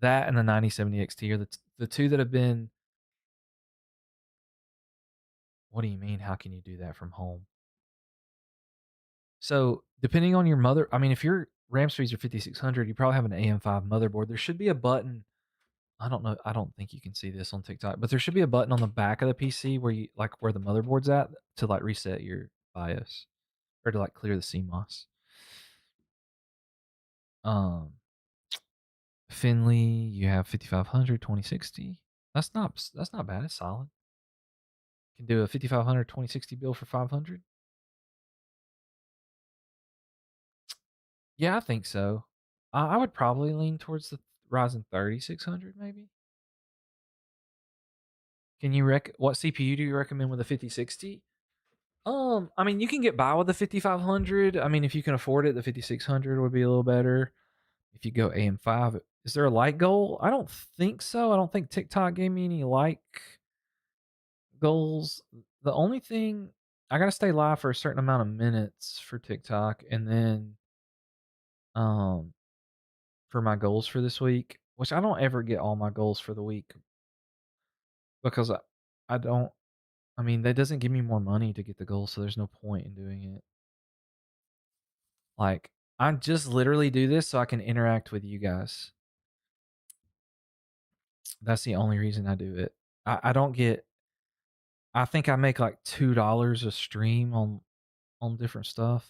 That and the 9070 XT are the two that have been. What do you mean? How can you do that from home? So depending on your mother, I mean, if your RAM speeds are 5600, you probably have an AM5 motherboard. There should be a button. I don't know. I don't think you can see this on TikTok, but there should be a button on the back of the PC where you like where the motherboard's at to like reset your BIOS or to like clear the CMOS. Um, Finley, you have 5500, 2060. That's not bad. It's solid. Can do a 5500 2060 build for 500. Yeah, I think so. I would probably lean towards the Ryzen 3600 maybe. Can you what CPU do you recommend with a 5060? I mean, you can get by with the 5500. I mean, if you can afford it, the 5600 would be a little better. If you go AM5, is there a light goal? I don't think so. I don't think TikTok gave me any like goals. The only thing I gotta stay live for a certain amount of minutes for TikTok, and then um for my goals for this week, which I don't ever get all my goals for the week because I don't. I mean, that doesn't give me more money to get the goals, so there's no point in doing it. Like I just literally do this so I can interact with you guys. That's the only reason I do it. I don't get. I think I make like $2 a stream on different stuff.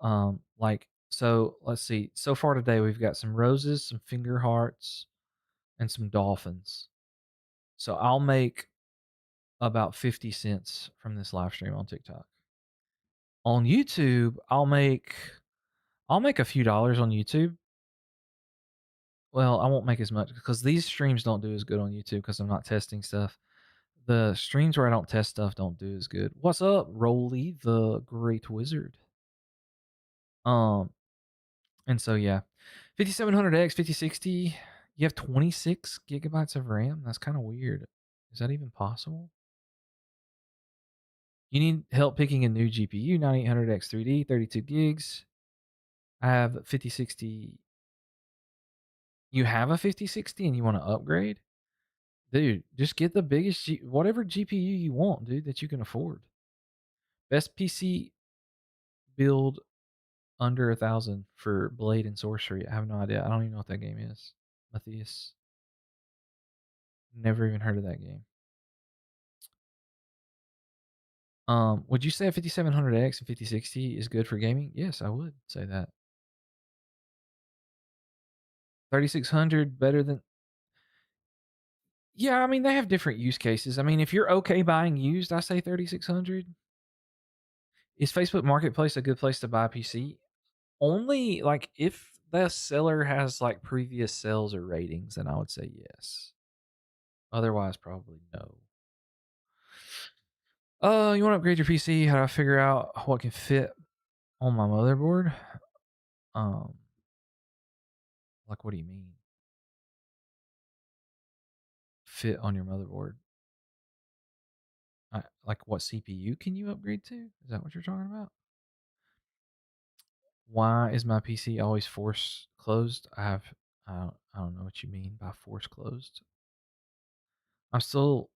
Like so let's see. So far today we've got some roses, some finger hearts, and some dolphins. So I'll make about 50 cents from this live stream on TikTok. On YouTube, I'll make a few dollars on YouTube. Well, I won't make as much because these streams don't do as good on YouTube because I'm not testing stuff. The streams where I don't test stuff don't do as good. What's up, Rolly the Great Wizard? Um, and so yeah, 5700X, 5060. You have 26 gigabytes of RAM. That's kind of weird. Is that even possible? You need help picking a new GPU, 9800X 3D, 32 gigs. I have 5060. You have a 5060 and you want to upgrade? Dude, just get the biggest, whatever GPU you want, dude, that you can afford. Best PC build under 1,000 for Blade and Sorcery. I have no idea. I don't even know what that game is. Matthias. Never even heard of that game. Would you say a 5700X and 5060 is good for gaming? Yes, I would say that. 3600 better than. Yeah, I mean they have different use cases. I mean, if you're okay buying used, I say 3600. Is Facebook Marketplace a good place to buy a PC? Only like if the seller has like previous sales or ratings, then I would say yes. Otherwise, probably no. You want to upgrade your PC? How do I figure out what can fit on my motherboard? Um, like what do you mean? Fit on your motherboard? Like what CPU can you upgrade to? Is that what you're talking about? Why is my PC always force closed? I don't know what you mean by force closed. I'm still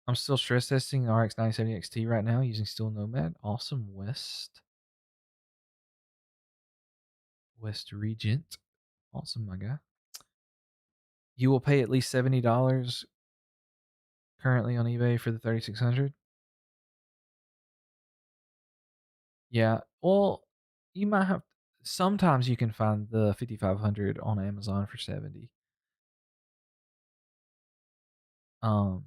I'm still stress testing the RX 970 XT right now using Steel Nomad. Awesome West Regent. Awesome, my guy. You will pay at least $70 currently on eBay for the 3600. Yeah. Well, you might have. Sometimes you can find the 5500 on Amazon for 70. Um,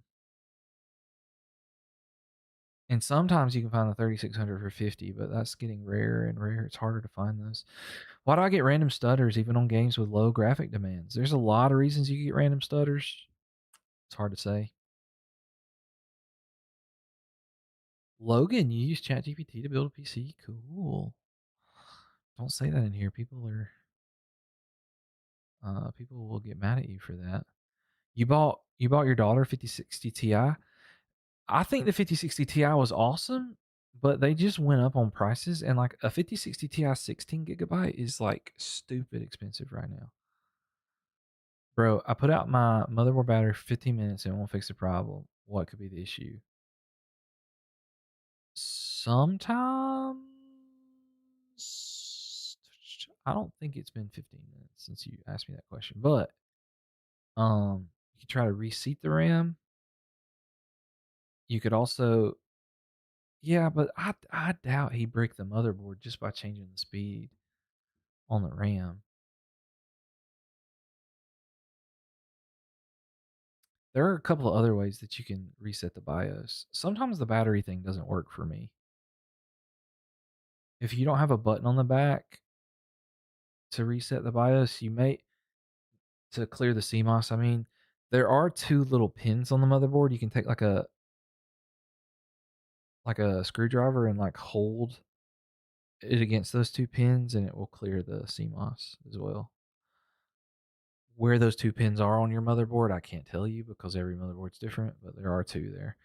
and sometimes you can find the 3600 for 50, but that's getting rarer and rarer. It's harder to find those. Why do I get random stutters even on games with low graphic demands? There's a lot of reasons you get random stutters. It's hard to say. Logan, you use ChatGPT to build a PC? Cool. Don't say that in here. People will get mad at you for that. You bought your daughter 5060 Ti? I think the 5060 Ti was awesome, but they just went up on prices, and like a 5060 Ti 16 gigabyte is like stupid expensive right now. Bro, I put out my motherboard battery for 15 minutes and it won't fix the problem. What could be the issue? Sometimes I don't think it's been 15 minutes since you asked me that question, but you could try to reseat the RAM. You could also, yeah, but I doubt he bricked the motherboard just by changing the speed on the RAM. There are a couple of other ways that you can reset the BIOS. Sometimes the battery thing doesn't work for me. If you don't have a button on the back to reset the BIOS, you may to clear the CMOS. I mean, there are two little pins on the motherboard. You can take like a screwdriver and like hold it against those two pins, and it will clear the CMOS as well. Where those two pins are on your motherboard, I can't tell you because every motherboard's different, but there are two there.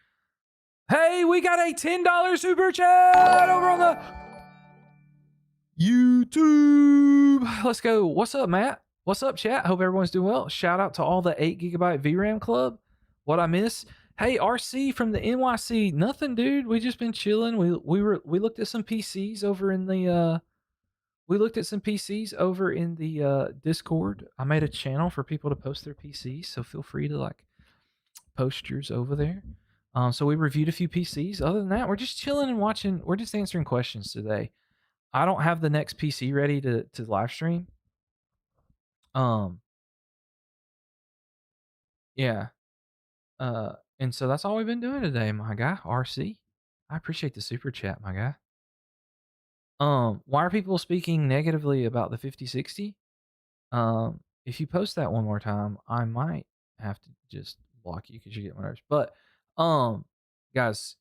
Hey, we got a $10 super chat over on the YouTube. Let's go. What's up, Matt? What's up, chat? Hope everyone's doing well. Shout out to all the 8 GB VRAM club. What I miss? Hey, RC from the NYC. Nothing, dude. We just been chilling. We looked at some PCs over in the Discord. I made a channel for people to post their PCs, so feel free to like post yours over there. So we reviewed a few PCs. Other than that, we're just chilling and watching. We're just answering questions today. I don't have the next PC ready to live stream. Yeah. And so that's all we've been doing today, my guy. RC. I appreciate the super chat, my guy. Why are people speaking negatively about the 5060? If you post that one more time, I might have to just block you because you get my nerves. But guys,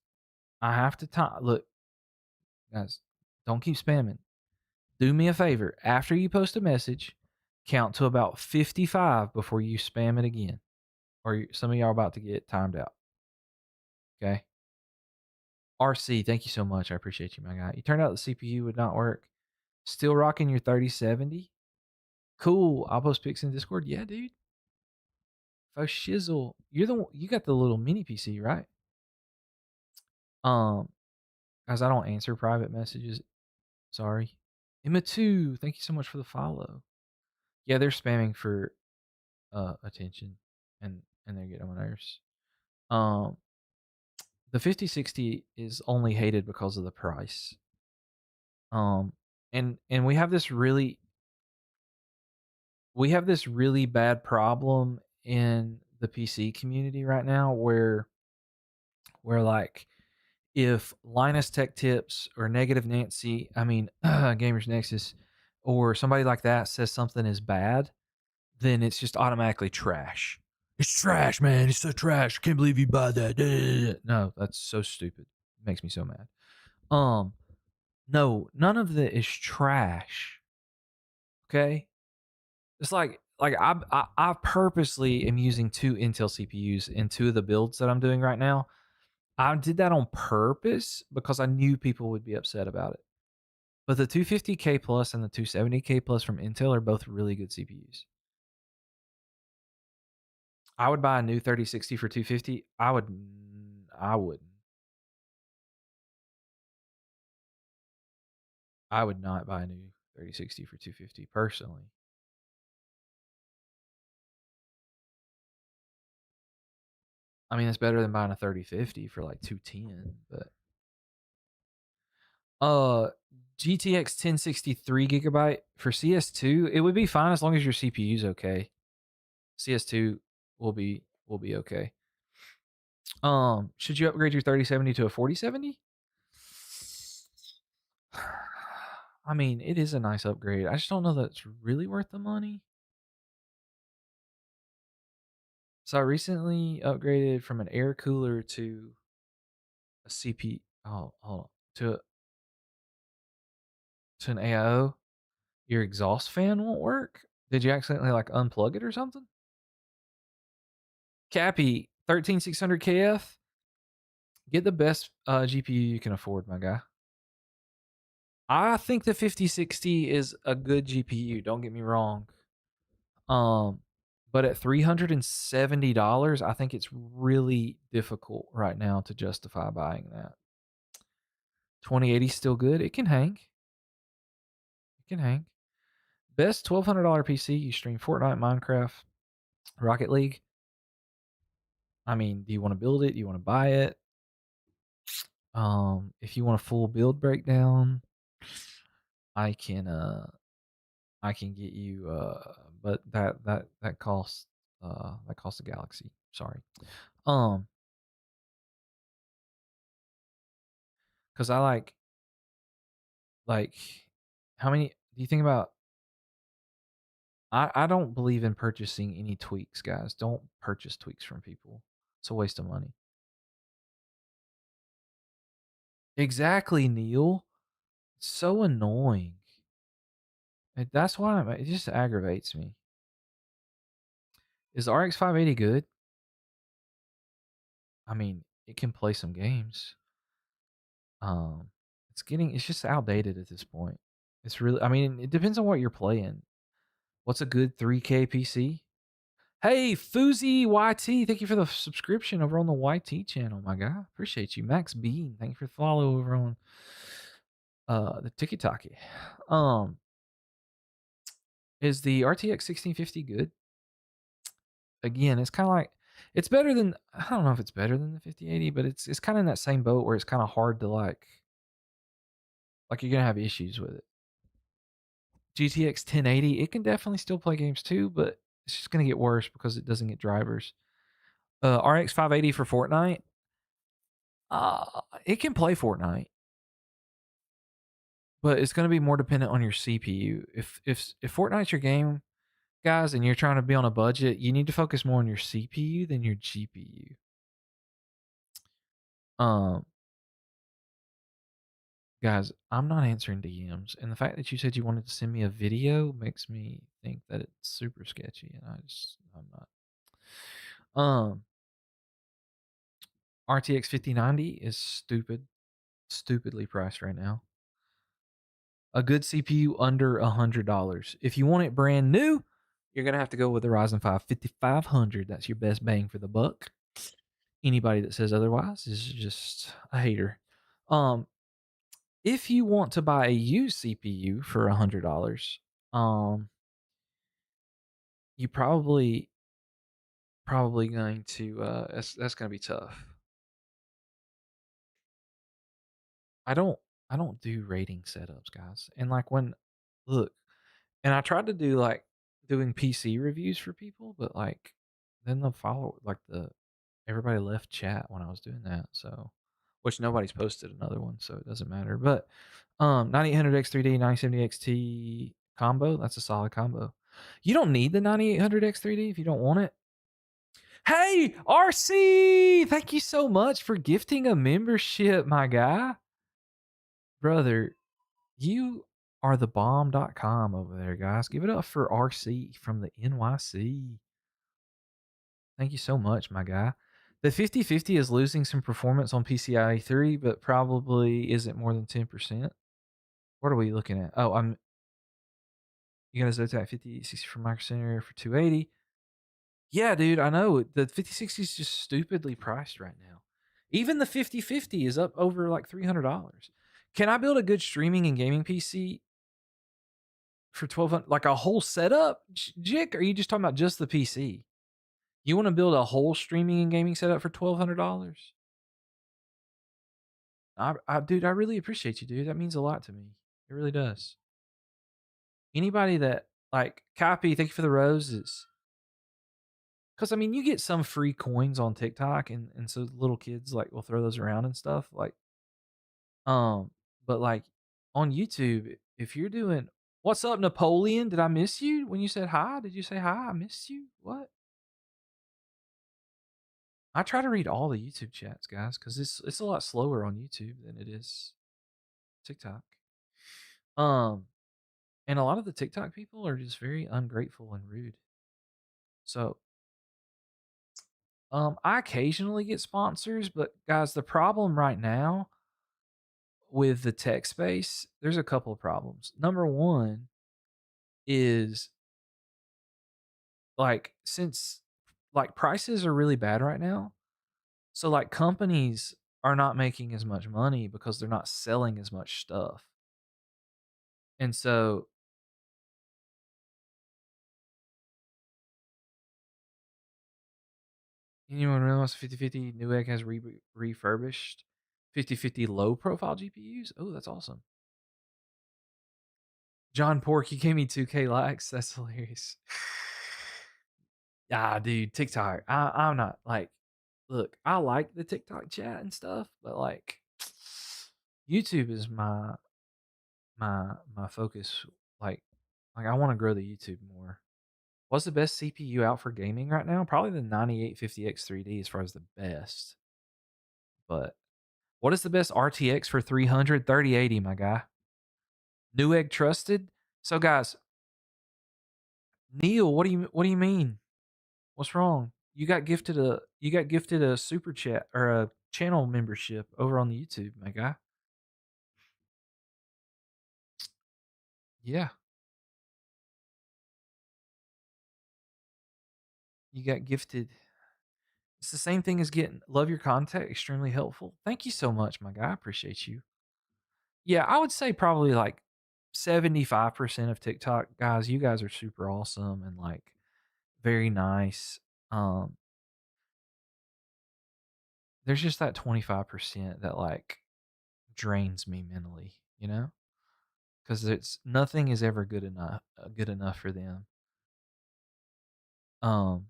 I have to look, guys, don't keep spamming. Do me a favor. After you post a message, count to about 55 before you spam it again. Or some of y'all are about to get timed out. Okay. RC, thank you so much. I appreciate you, my guy. You turned out the CPU would not work. Still rocking your 3070? Cool. I'll post pics in Discord. Yeah, dude. Faux shizzle. You got the little mini PC, right? As I don't answer private messages. Sorry. Emma2, thank you so much for the follow. Yeah, they're spamming for attention and they're getting on my nerves. The 5060 is only hated because of the price. And we have this really bad problem in the PC community right now where like if Linus Tech Tips or Negative Nancy, Gamers Nexus, or somebody like that says something is bad, then it's just automatically trash. It's trash, man. It's so trash. Can't believe you buy that. No, that's so stupid. It makes me so mad. No, none of that is trash. Okay, it's like I purposely am using two Intel CPUs in two of the builds that I'm doing right now. I did that on purpose because I knew people would be upset about it. But the 250K plus and the 270K plus from Intel are both really good CPUs. I would buy a new 3060 for 250. I wouldn't. I would not buy a new 3060 for 250 personally. I mean, it's better than buying a 3050 for like 210, but GTX 1063 gigabyte for CS2, it would be fine as long as your CPU's okay. CS2 will be okay. Should you upgrade your 3070 to a 4070? I mean, it is a nice upgrade. I just don't know that it's really worth the money. So I recently upgraded from an air cooler to a CPU. Oh, hold on. To an AIO, your exhaust fan won't work? Did you accidentally like unplug it or something? Cappy, 13600 KF. Get the best GPU you can afford, my guy. I think the 5060 is a good GPU. Don't get me wrong. Um, but at $370, I think it's really difficult right now to justify buying that. 2080 is still good. It can hang. It can hang. Best $1,200 PC. You stream Fortnite, Minecraft, Rocket League. I mean, do you want to build it? Do you want to buy it? If you want a full build breakdown, I can get you but that costs a galaxy. Sorry. Um cuz I like how many do you think about I don't believe in purchasing any tweaks, guys. Don't purchase tweaks from people. It's a waste of money. Exactly, Neil. It's so annoying. That's why it just aggravates me. Is the RX 580 good? I mean, it can play some games. Um, it's just outdated at this point. It's really, I mean, it depends on what you're playing. What's a good 3K PC? Hey, Foozy YT, thank you for the subscription over on the YT channel, my guy. Appreciate you. Max Bean, thank you for the follow over on the TikTok. Is the RTX 1650 good? Again, it's kind of like it's better than I don't know if it's better than the 5080, but it's kind of in that same boat where it's kind of hard to like you're gonna have issues with it. GTX 1080, it can definitely still play games too, but it's just gonna get worse because it doesn't get drivers. RX 580 for Fortnite, it can play Fortnite, but it's gonna be more dependent on your CPU. If Fortnite's your game, guys, and you're trying to be on a budget, you need to focus more on your CPU than your GPU. Um, Guys, I'm not answering DMs, and the fact that you said you wanted to send me a video makes me think that it's super sketchy, and I'm not. RTX 5090 is stupidly priced right now. A good CPU under $100. If you want it brand new, you're gonna have to go with the Ryzen 5 5500. That's your best bang for the buck. Anybody that says otherwise is just a hater. If you want to buy a used CPU for $100, you probably going to that's going to be tough. I don't I don't do rating setups, guys. And like when look, and I tried to do like doing PC reviews for people, but like then the follow like the everybody left chat when I was doing that. So which nobody's posted another one, so it doesn't matter. But 9800 X3D 9070 XT combo, that's a solid combo. You don't need the 9800 X3D if you don't want it. Hey, RC, thank you so much for gifting a membership, my guy. Brother, you are the bomb.com over there, guys. Give it up for RC from the NYC. Thank you so much, my guy. The 5050 is losing some performance on PCIe 3, but probably isn't more than 10%. What are we looking at? Oh, you got a Zotac 5060 from Micro Center for 280. Yeah, dude, I know. The 5060 is just stupidly priced right now. Even the 5050 is up over like $300. Can I build a good streaming and gaming PC for 1200 like a whole setup? Jick, or are you just talking about just the PC? You want to build a whole streaming and gaming setup for $1,200? Dude, I really appreciate you, dude. That means a lot to me. It really does. Anybody that like copy, thank you for the roses. Because I mean, you get some free coins on TikTok, and so little kids like will throw those around and stuff. Like, but like on YouTube, if you're doing what's up, Napoleon? Did I miss you when you said hi? Did you say hi? I missed you. What? I try to read all the YouTube chats, guys, because it's a lot slower on YouTube than it is TikTok. Um, and a lot of the TikTok people are just very ungrateful and rude. So, I occasionally get sponsors, but guys, the problem right now with the tech space, there's a couple of problems. Number one is like since like prices are really bad right now, so like companies are not making as much money because they're not selling as much stuff. And so anyone realize 50/50 Newegg has refurbished 50/50 low profile GPUs? Oh, that's awesome. John Pork, you gave me 2K likes. That's hilarious. Ah, dude, TikTok. I'm not like, look, I like the TikTok chat and stuff, but like, YouTube is my focus. Like I want to grow the YouTube more. What's the best CPU out for gaming right now? Probably the 9850X 3D as far as the best. But what is the best RTX for 300 3080, my guy? Newegg trusted. So guys, Neil, what do you mean? What's wrong? You got gifted a super chat or a channel membership over on the YouTube, my guy. Yeah, you got gifted. It's the same thing as getting love your content, extremely helpful. Thank you so much, my guy. I appreciate you. Yeah, I would say probably like 75% of TikTok guys, you guys are super awesome and like very nice. Um, there's just that 25% that like drains me mentally, you know? Because it's nothing is ever good enough for them. Um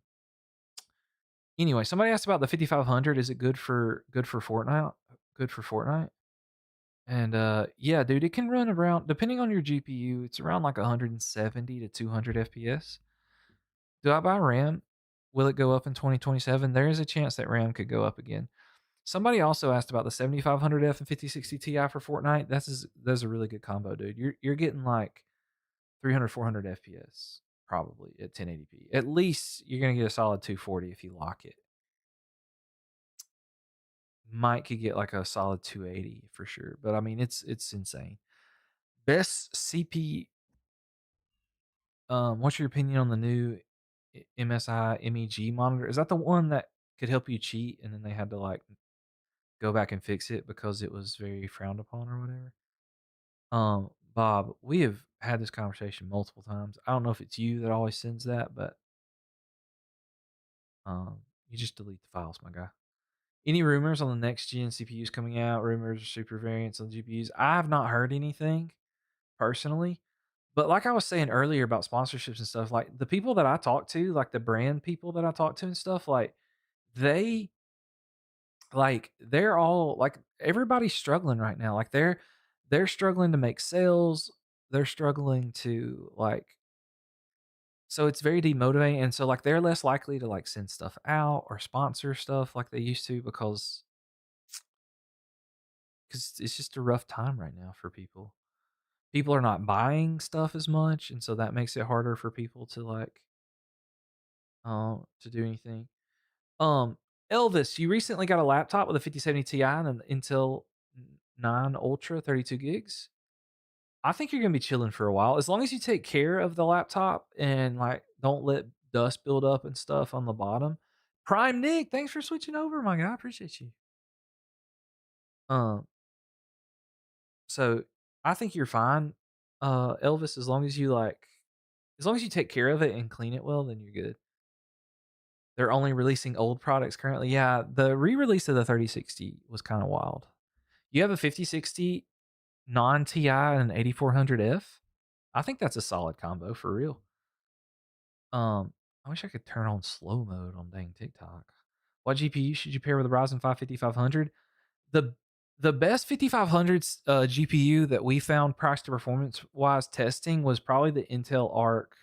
anyway, somebody asked about the 5500. Is it good for Fortnite? Good for Fortnite? And yeah, dude, it can run around depending on your GPU, it's around like 170 to 200 FPS. Do I buy RAM? Will it go up in 2027? There is a chance that RAM could go up again. Somebody also asked about the 7500F and 5060 Ti for Fortnite. That's a really good combo, dude. You're getting like 300 400 FPS probably at 1080p. At least you're going to get a solid 240 if you lock it. Might could get like a solid 280 for sure, but I mean it's insane. Best CP. What's your opinion on the new MSI MEG monitor? Is that the one that could help you cheat, and then they had to like go back and fix it because it was very frowned upon or whatever? Bob, we have had this conversation multiple times. I don't know if it's you that always sends that, but um, you just delete the files, my guy. Any rumors on the next gen CPUs coming out? Rumors or super variants on GPUs? I have not heard anything personally. But like I was saying earlier about sponsorships and stuff, like the people that I talk to, like the brand people that I talk to and stuff, like they they're all like everybody's struggling right now. Like they're struggling to make sales. They're struggling to like so it's very demotivating. And so like they're less likely to like send stuff out or sponsor stuff like they used to because it's just a rough time right now for people. People are not buying stuff as much, and so that makes it harder for people to like to do anything. Um, Elvis, you recently got a laptop with a 5070 Ti and an Intel 9 Ultra 32 gigs. I think you're gonna be chilling for a while as long as you take care of the laptop and like don't let dust build up and stuff on the bottom. Prime Nick, thanks for switching over, my guy. I appreciate you. Um, so I think you're fine, Elvis, as long as you take care of it and clean it well, then you're good. They're only releasing old products currently. Yeah, the re-release of the 3060 was kind of wild. You have a 5060 non TI and an 8400F. I think that's a solid combo for real. I wish I could turn on slow mode on dang TikTok. What GPU should you pair with a Ryzen 5 5500? The the best 5500s GPU that we found price to performance wise testing was probably the Intel Arc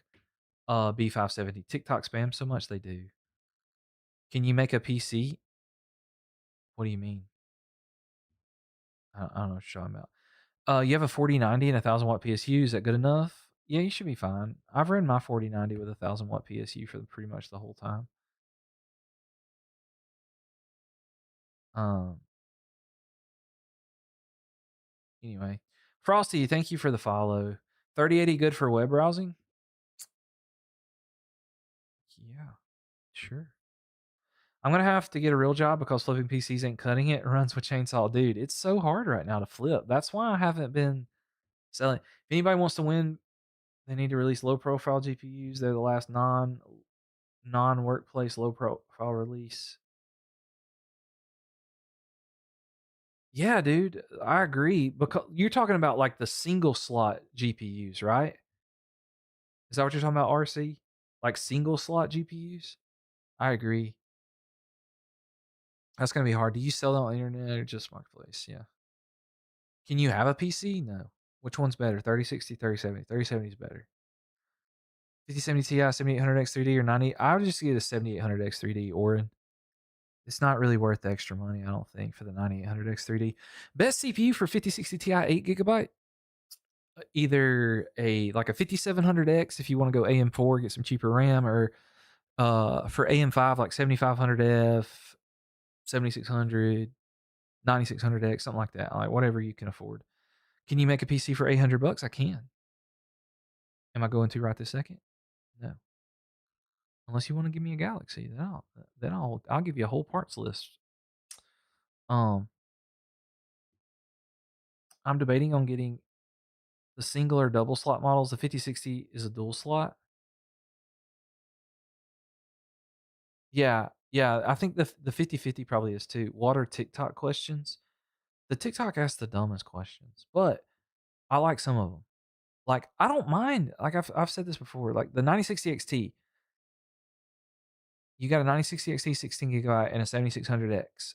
B570. TikTok spam so much they do. Can you make a PC? What do you mean? I don't know what you're talking about. You have a 4090 and a 1000-watt PSU. Is that good enough? Yeah, you should be fine. I've ran my 4090 with a 1000-watt PSU for pretty much the whole time. Um, anyway, Frosty, thank you for the follow. 3080 good for web browsing? Yeah, sure. I'm gonna have to get a real job because flipping PCs ain't cutting it. It runs with chainsaw, dude. It's so hard right now to flip. That's why I haven't been selling. If anybody wants to win, they need to release low profile GPUs. They're the last non workplace low profile release. Yeah, dude, I agree. Because you're talking about like the single slot GPUs, right? Is that what you're talking about, RC? Like single slot GPUs? I agree. That's gonna be hard. Do you sell that on the internet or just marketplace? Yeah. Can you have a PC? No. Which one's better? 3060, 3070. 3070 is better. 5070 Ti, 7800X 3D or 90. I would just get a 7800X 3D Orin. It's not really worth the extra money, I don't think, for the 9800X 3D. Best CPU for 5060 Ti 8GB. Either a 5700X if you want to go AM4, get some cheaper RAM, or for AM5 like 7500F, 7600, 9600X, something like that. Like whatever you can afford. Can you make a PC for $800? I can. Am I going to right this second? No. Unless you want to give me a Galaxy, then I'll give you a whole parts list. I'm debating on getting the single or double slot models. The 5060 is a dual slot. Yeah, yeah. I think the 5050 probably is too. What are TikTok questions? The TikTok asks the dumbest questions, but I like some of them. Like I don't mind. Like I've said this before. Like the 9060 XT, you got a 9060 XT 16GB and a 7600X.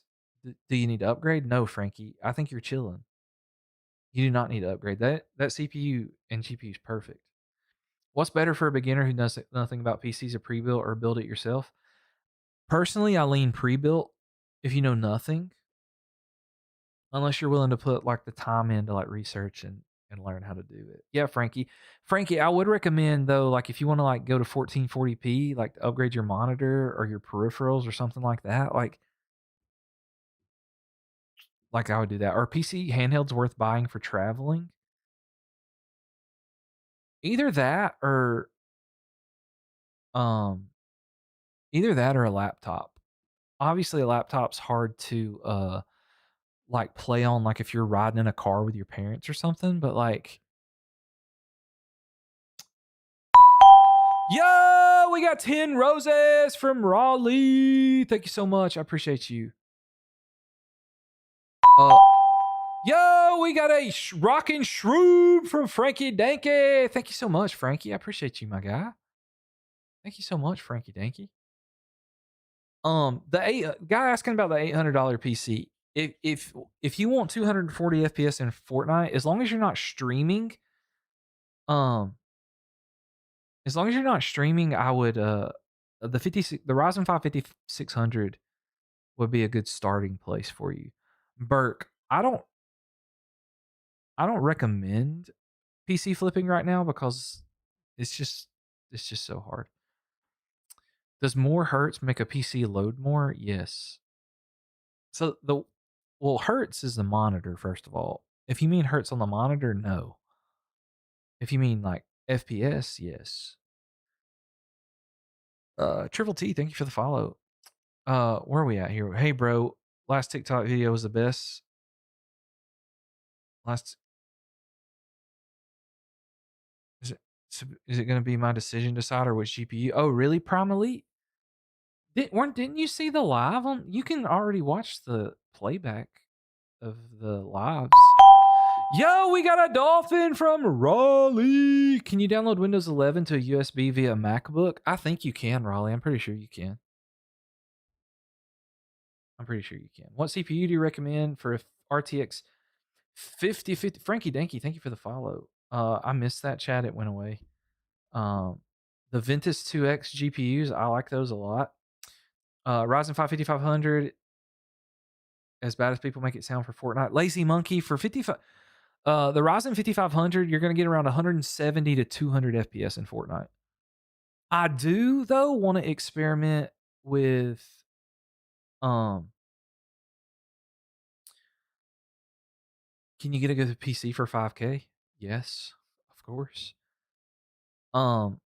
Do you need to upgrade? No, Frankie. I think you're chilling. You do not need to upgrade. That CPU and GPU is perfect. What's better for a beginner who knows nothing about PCs, a pre-built or build it yourself? Personally, I lean pre-built if you know nothing, unless you're willing to put like the time in to like research and learn how to do it. Yeah, Frankie. Frankie, I would recommend though, like if you want to like go to 1440p, like to upgrade your monitor or your peripherals or something like that, like I would do that. Are PC handhelds worth buying for traveling? Either that or um either that or a laptop. Obviously a laptop's hard to like play on like if you're riding in a car with your parents or something, but like yo, we got 10 roses from Raleigh. Thank you so much. I appreciate you. Yo, we got a rockin' shroom from Frankie Danky. Thank you so much, Frankie. I appreciate you, my guy. Thank you so much, Frankie Danky. The guy asking about the $800 PC. If you want 240 FPS in Fortnite, as long as you're not streaming, um, I would the Ryzen 5 5600 would be a good starting place for you. Burke, I don't recommend PC flipping right now because it's just so hard. Does more hertz make a PC load more? Yes. So hertz is the monitor first of all. If you mean hertz on the monitor, no. If you mean like FPS, yes. Triple T, thank you for the follow. Where are we at here? Hey, bro, last TikTok video was the best. Last is it going to be my decision decider which GPU? Oh, really? Prime Elite? Didn't you see the live on? You can already watch the playback of the lives. Yo, we got a dolphin from Raleigh. Can you download Windows 11 to a USB via MacBook? I think you can, Raleigh. I'm pretty sure you can. What CPU do you recommend for RTX 5050? Frankie Danky, thank you for the follow. I missed that chat. It went away. The Ventus 2X GPUs, I like those a lot. Ryzen 5 5500 as bad as people make it sound for Fortnite. Lazy Monkey for 55. The Ryzen 5500, you're going to get around 170 to 200 FPS in Fortnite. I do though want to experiment with um. Can you get a good PC for 5K? Yes, of course. Um,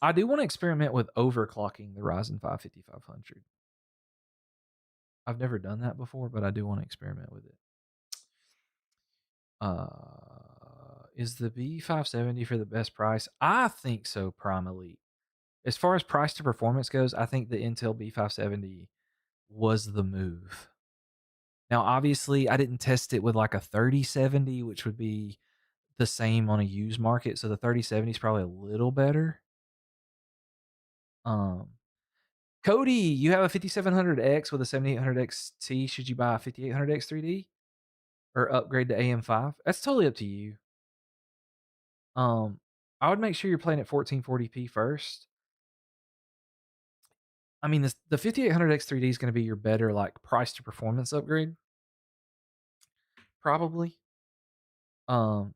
I do want to experiment with overclocking the Ryzen 5 5500. I've never done that before, but I do want to experiment with it. Is the B570 for the best price? I think so, Prime Elite. As far as price to performance goes, I think the Intel B570 was the move. Now, obviously, I didn't test it with like a 3070, which would be the same on a used market. So the 3070 is probably a little better. Um, Cody, you have a 5700X with a 7800X T. Should you buy a 5800X 3D or upgrade to AM5? That's totally up to you. I would make sure you're playing at 1440p first. I mean, the 5800X 3D is going to be your better like price to performance upgrade, probably. Because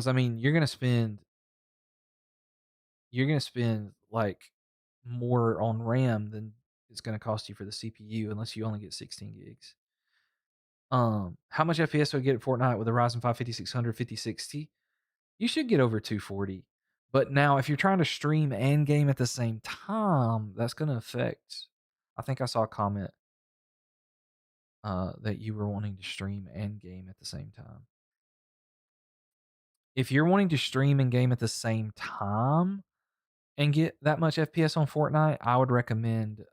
I mean, you're gonna spend like more on RAM than it's gonna cost you for the CPU, unless you only get 16 gigs. How much FPS would I get at Fortnite with a Ryzen 5 5600 5060? You should get over 240. But now, if you're trying to stream and game at the same time, that's going to affect. I think I saw a comment that you were wanting to stream and game at the same time. If you're wanting to stream and game at the same time and get that much FPS on Fortnite, I would recommend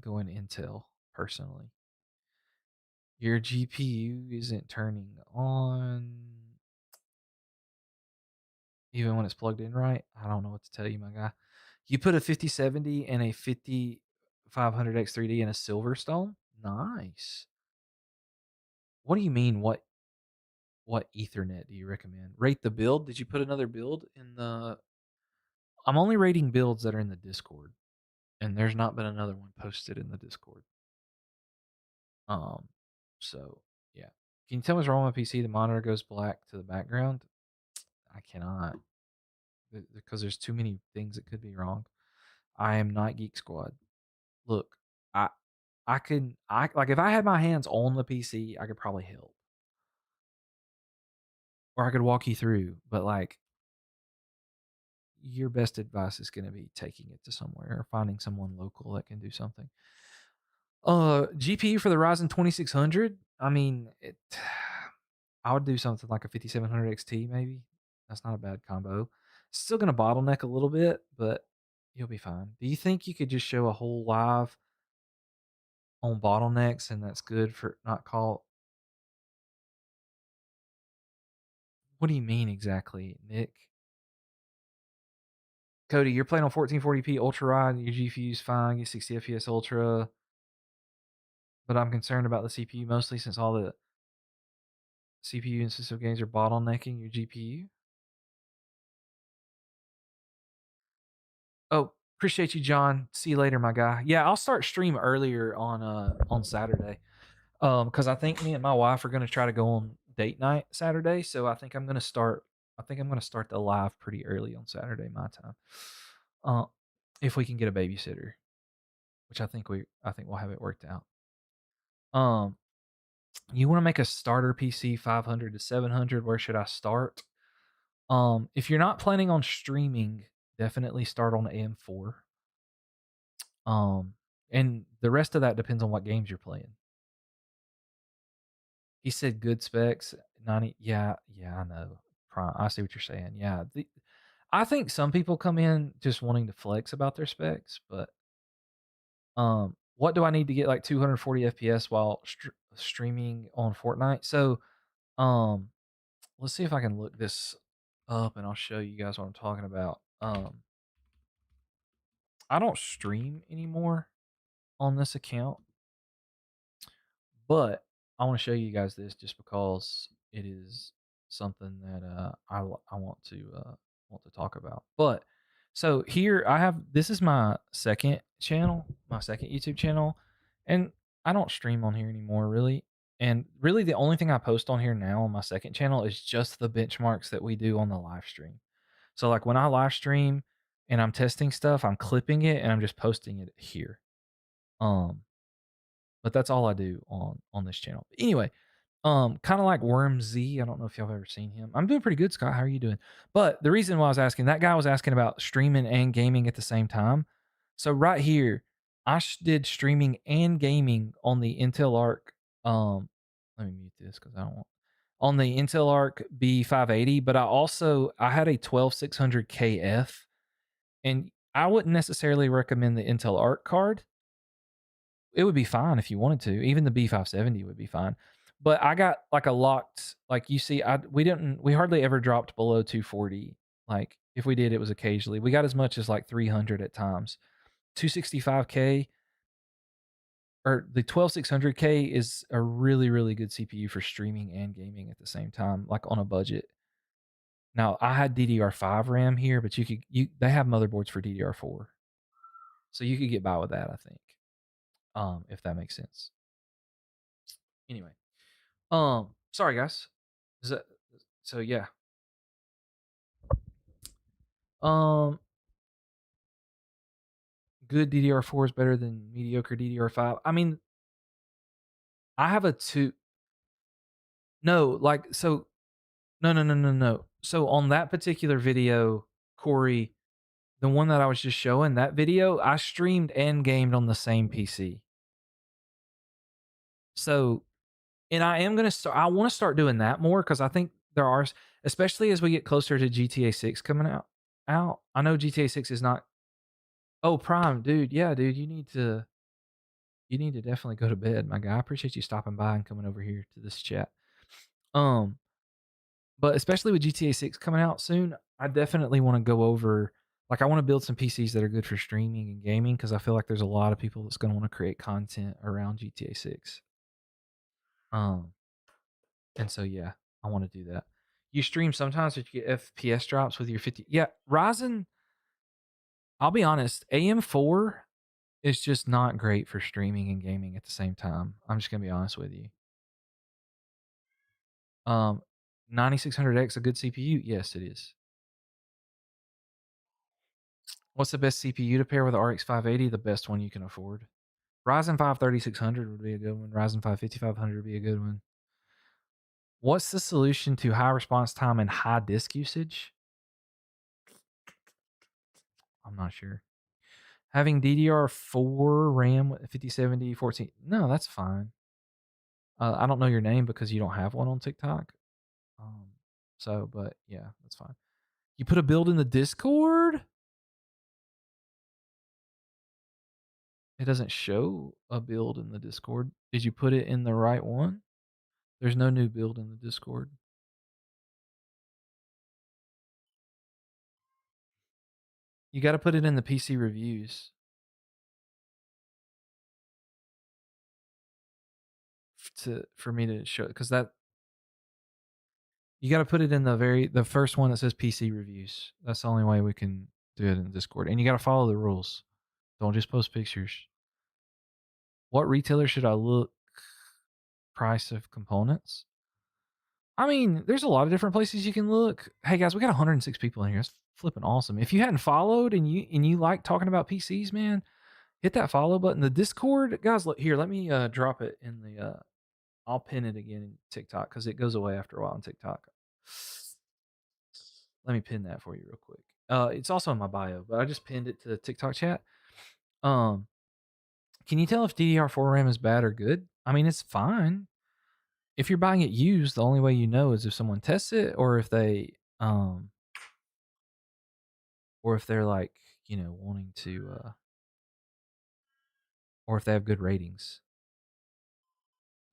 going Intel personally. Your GPU isn't turning on even when it's plugged in right. I don't know what to tell you, my guy. You put a 5070 and a 5500X 3D in a Silverstone? Nice. What do you mean? What Ethernet do you recommend? Rate the build. Did you put another build in the? I'm only rating builds that are in the Discord, and there's not been another one posted in the Discord. Um, so yeah. Can you tell me what's wrong with my PC? The monitor goes black to the background. I cannot because there's too many things that could be wrong. I am not Geek Squad. Look, I I like if I had my hands on the PC, I could probably help. Or I could walk you through, but like your best advice is going to be taking it to somewhere or finding someone local that can do something. GPU for the Ryzen 2600, I mean, I would do something like a 5700 XT maybe. That's not a bad combo. Still going to bottleneck a little bit, but you'll be fine. Do you think you could just show a whole live on bottlenecks and that's good for not call? What do you mean exactly, Nick? Cody, you're playing on 1440p ultra wide. Your GPU's fine. Get 60 FPS ultra, but I'm concerned about the CPU mostly since all the CPU and system games are bottlenecking your GPU. Oh, appreciate you, John. See you later, my guy. Yeah, I'll start stream earlier on Saturday. Because I think me and my wife are gonna try to go on date night Saturday. So I think I'm gonna start the live pretty early on Saturday, my time. If we can get a babysitter, which I think we'll have it worked out. You want to make a starter PC 500 to 700. Where should I start? If you're not planning on streaming, definitely start on AM4. And the rest of that depends on what games you're playing. He said good specs, 90. Yeah, I know. I see what you're saying. Yeah, I think some people come in just wanting to flex about their specs, but what do I need to get like 240 FPS while streaming on Fortnite? So, let's see if I can look this up and I'll show you guys what I'm talking about. I don't stream anymore on this account, but I want to show you guys this just because it is something that I want to talk about. But so here I have this is my second channel, my second YouTube channel, and I don't stream on here anymore, really. And really, the only thing I post on here now on my second channel is just the benchmarks that we do on the live stream. So, like when I live stream and I'm testing stuff, I'm clipping it and I'm just posting it here. Um, but that's all I do on this channel. But anyway, kind of like Worm Z. I don't know if y'all have ever seen him. I'm doing pretty good, Scott. How are you doing? But the reason why I was asking, that guy was asking about streaming and gaming at the same time. So right here, did streaming and gaming on the Intel Arc. Let me mute this because I don't want on the Intel Arc B580. But I had a 12600KF, and I wouldn't necessarily recommend the Intel Arc card. It would be fine if you wanted to. Even the B570 would be fine. But I got like a locked, like you see, we hardly ever dropped below 240. Like if we did, it was occasionally. We got as much as like 300 at times. 265K or the 12600K is a really, really good CPU for streaming and gaming at the same time, like on a budget. Now I had DDR5 RAM here, but they have motherboards for DDR4. So you could get by with that, I think. If that makes sense. Anyway. Sorry guys. Is that so yeah. Um Good DDR4 is better than mediocre DDR5. I mean, I have a 2. No, like so no. So on that particular video, Corey, the one that I was just showing, that video, I streamed and gamed on the same PC. So, and I am going to start I want to start doing that more cuz I think there are, especially as we get closer to GTA 6 coming out. I know GTA 6 is not. Oh, Prime, dude. Yeah, dude, you need to definitely go to bed, my guy. I appreciate you stopping by and coming over here to this chat. Um, but especially with GTA 6 coming out soon, I definitely want to go over, like I want to build some PCs that are good for streaming and gaming because I feel like there's a lot of people that's going to want to create content around GTA 6. Um, and so yeah, I want to do that. You stream sometimes, but you get FPS drops with your 50. Yeah, Ryzen, I'll be honest, AM4 is just not great for streaming and gaming at the same time. I'm just gonna be honest with you. 9600X a good CPU? Yes, it is. What's the best CPU to pair with the RX 580? The best one you can afford. Ryzen 5 3600 would be a good one. Ryzen 5 5500 would be a good one. What's the solution to high response time and high disk usage? I'm not sure. Having DDR4 RAM with 5070 14. No, that's fine. I don't know your name because you don't have one on TikTok. Um, but yeah, that's fine. You put a build in the Discord? It doesn't show a build in the Discord. Did you put it in the right one? There's no new build in the Discord. You got to put it in the PC reviews for me to show, because that you got to put it in the first one that says PC reviews. That's the only way we can do it in the Discord, and you got to follow the rules. Don't just post pictures. What retailer should I look? Price of components. I mean, there's a lot of different places you can look. Hey guys, we got 106 people in here. It's flipping awesome. If you hadn't followed and you like talking about PCs, man, hit that follow button. The Discord, guys, look here. Let me drop it in the. I'll pin it again in TikTok because it goes away after a while on TikTok. Let me pin that for you real quick. It's also in my bio, but I just pinned it to the TikTok chat. Can you tell if DDR4 RAM is bad or good? I mean, it's fine. If you're buying it used, the only way you know is if someone tests it or if they're like, wanting to or if they have good ratings.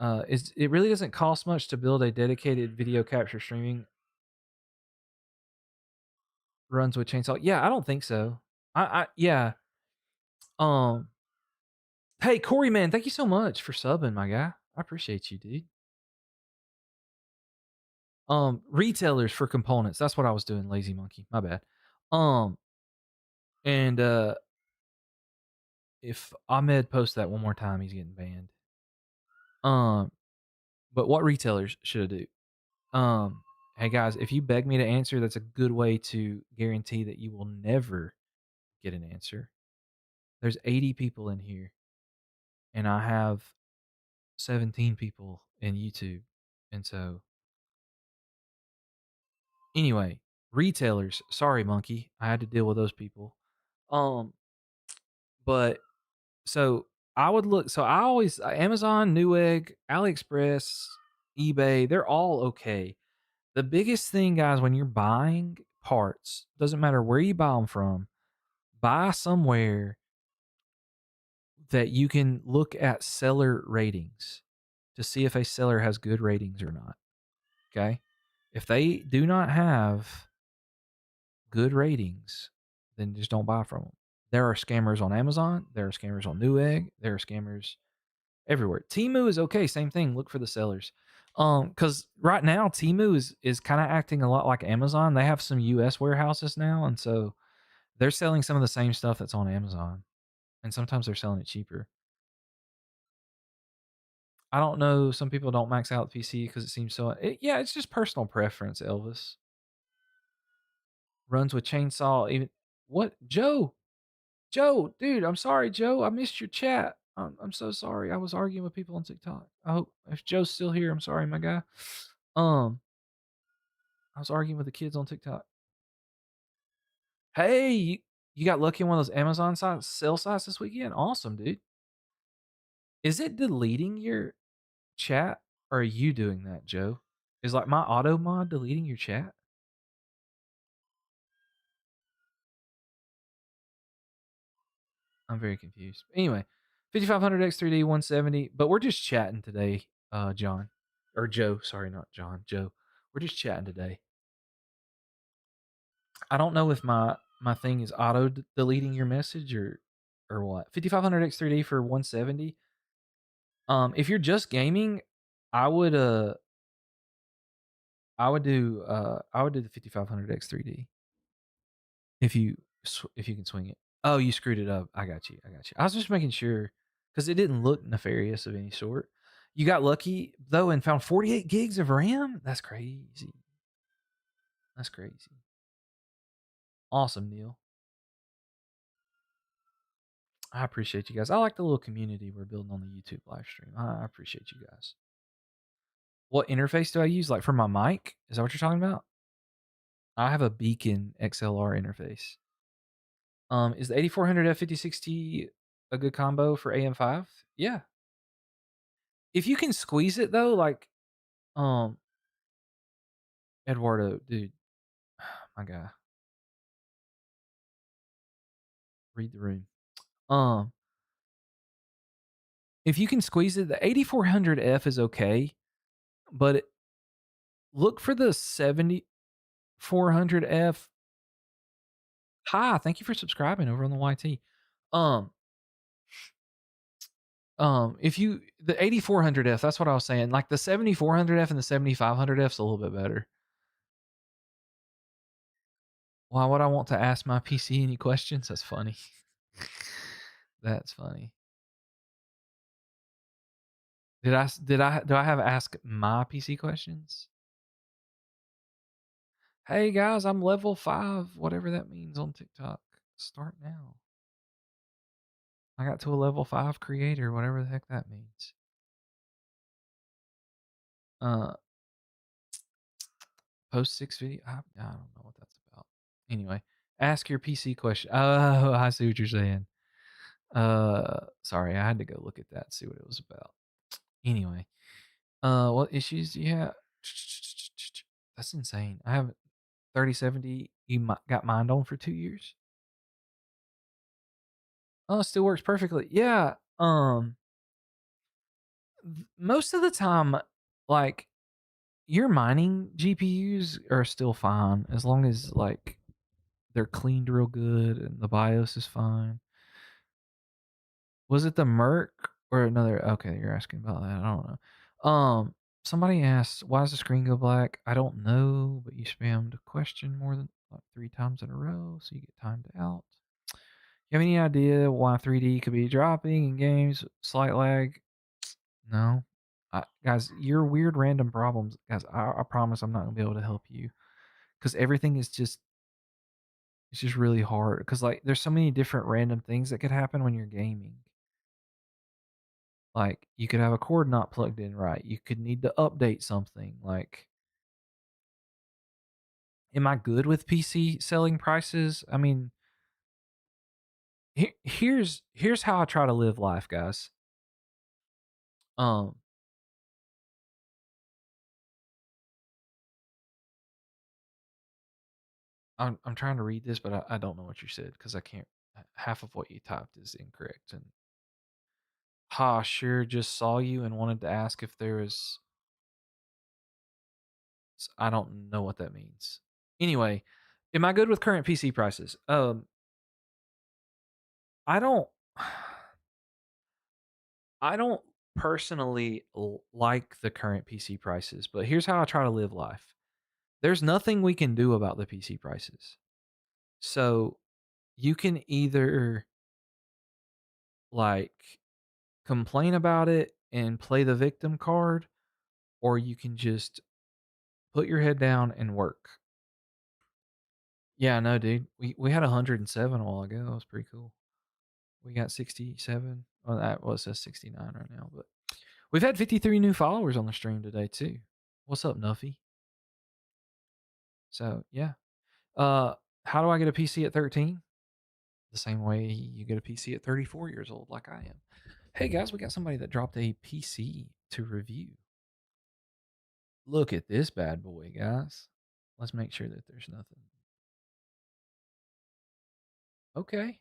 It really doesn't cost much to build a dedicated video capture streaming runs with chainsaw. Yeah, I don't think so. Yeah. Um Hey Corey, man, thank you so much for subbing, my guy. I appreciate you, dude. Retailers for components. That's what I was doing, lazy monkey. My bad. Um and if Ahmed posts that one more time, he's getting banned. Um, but what retailers should I do? Hey guys, if you beg me to answer, that's a good way to guarantee that you will never get an answer. There's 80 people in here, and I have 17 people in YouTube. And so, anyway, retailers, sorry, monkey, I had to deal with those people. Um, but so I would look. So I always Amazon, Newegg, AliExpress, eBay. They're all okay. The biggest thing, guys, when you're buying parts, doesn't matter where you buy them from, buy somewhere that you can look at seller ratings to see if a seller has good ratings or not. Okay. If they do not have good ratings, then just don't buy from them. There are scammers on Amazon. There are scammers on Newegg. There are scammers everywhere. Temu is okay. Same thing. Look for the sellers. Because right now Temu is kind of acting a lot like Amazon. They have some US warehouses now, and so they're selling some of the same stuff that's on Amazon. And sometimes they're selling it cheaper. I don't know. Some people don't max out the PC because it seems so. Yeah, it's just personal preference. Elvis runs with chainsaw. Even what? Joe? Joe, dude, I'm sorry, Joe. I missed your chat. I'm so sorry. I was arguing with people on TikTok. I hope if Joe's still here, I'm sorry, my guy. Um, I was arguing with the kids on TikTok. Hey, you got lucky on one of those Amazon sites, sale sites this weekend? Awesome, dude. Is it deleting your chat or are you doing that, Joe? Is like my auto mod deleting your chat? I'm very confused. Anyway, 5500 X3D 170, but we're just chatting today, John. Or Joe, sorry, not John, Joe. We're just chatting today. I don't know if my thing is auto deleting your message or what. 5500 X3D for 170. If you're just gaming, I would I would do the 5500 X3D if you can swing it. Oh, you screwed it up. I got you. I got you. I was just making sure because it didn't look nefarious of any sort. You got lucky though and found 48 gigs of RAM. That's crazy. That's crazy. Awesome, Neil. I appreciate you guys. I like the little community we're building on the YouTube live stream. I appreciate you guys. What interface do I use? Like for my mic? Is that what you're talking about? I have a Beacon XLR interface. Is the 8400 F5060 a good combo for AM5? Yeah. If you can squeeze it though, like um Eduardo, dude, my guy, read the room. Um, if you can squeeze it, the 8400F is okay, but look for the 7400F. Hi, thank you for subscribing over on the YT. Um, if you the 8400F, that's what I was saying. Like the 7400F and the 7500F is a little bit better. Why would I want to ask my PC any questions? That's funny. That's funny. Do I have ask my PC questions? Hey guys, I'm level 5, whatever that means on TikTok. Start now. I got to a level 5 creator, whatever the heck that means. Uh post 6 video. I don't know what that's about. Anyway, ask your PC question. Oh, I see what you're saying. Sorry, I had to go look at that, see what it was about. Anyway, what issues do you have? That's insane. I have 3070. You got mine on for 2 years. Oh, it still works perfectly. Yeah. Most of the time, like your mining GPUs are still fine as long as like they're cleaned real good and the BIOS is fine. Was it the Merc or another? Okay, you're asking about that. I don't know. Somebody asked, why does the screen go black? I don't know, but you spammed a question more than like 3 times in a row, so you get timed out. You have any idea why 3D could be dropping in games? Slight lag? No. Guys, your weird random problems, guys, I promise I'm not gonna be able to help you because everything is just it's just really hard. Because like, there's so many different random things that could happen when you're gaming. Like, you could have a cord not plugged in right, you could need to update something, like, am I good with PC selling prices? I mean, here's how I try to live life, guys. Um, I'm trying to read this, but I don't know what you said because I can't half of what you typed is incorrect, and "Ha, sure, just saw you and wanted to ask if there is" I don't know what that means. Anyway, am I good with current PC prices? I don't I don't personally like the current PC prices, but here's how I try to live life. There's nothing we can do about the PC prices. So, you can either like complain about it and play the victim card, or you can just put your head down and work. Yeah, no, dude. We had 107 a while ago. That was pretty cool. We got 67. Well, that was says 69 right now, but we've had 53 new followers on the stream today too. What's up, Nuffy? So yeah. Uh, how do I get a PC at 13? The same way you get a PC at 34 years old, like I am. Hey guys, we got somebody that dropped a PC to review. Look at this bad boy, guys. Let's make sure that there's nothing. Okay.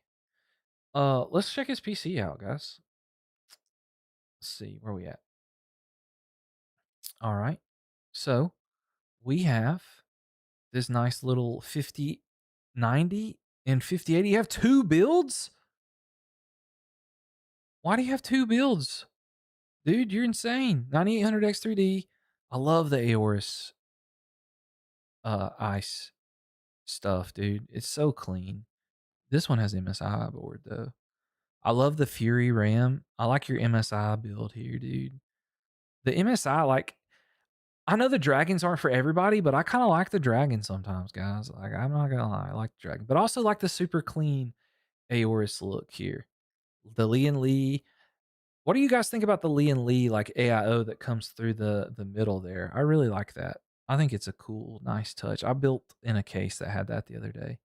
Let's check his PC out, guys. Let's see where we at. All right. So we have this nice little 5090 and 5080. You have two builds? Why do you have two builds? Dude, you're insane. 9800X3D. I love the Aorus ice stuff, dude. It's so clean. This one has MSI board though. I love the Fury RAM. I like your MSI build here, dude. The MSI, like, I know the dragons aren't for everybody, but I kind of like the dragon sometimes, guys. Like, I'm not gonna lie, I like the dragon, but also like the super clean Aorus look here. The Lee and Lee. What do you guys think about the Lee and Lee like AIO that comes through the middle there? I really like that. I think it's a cool, nice touch. I built in a case that had that the other day.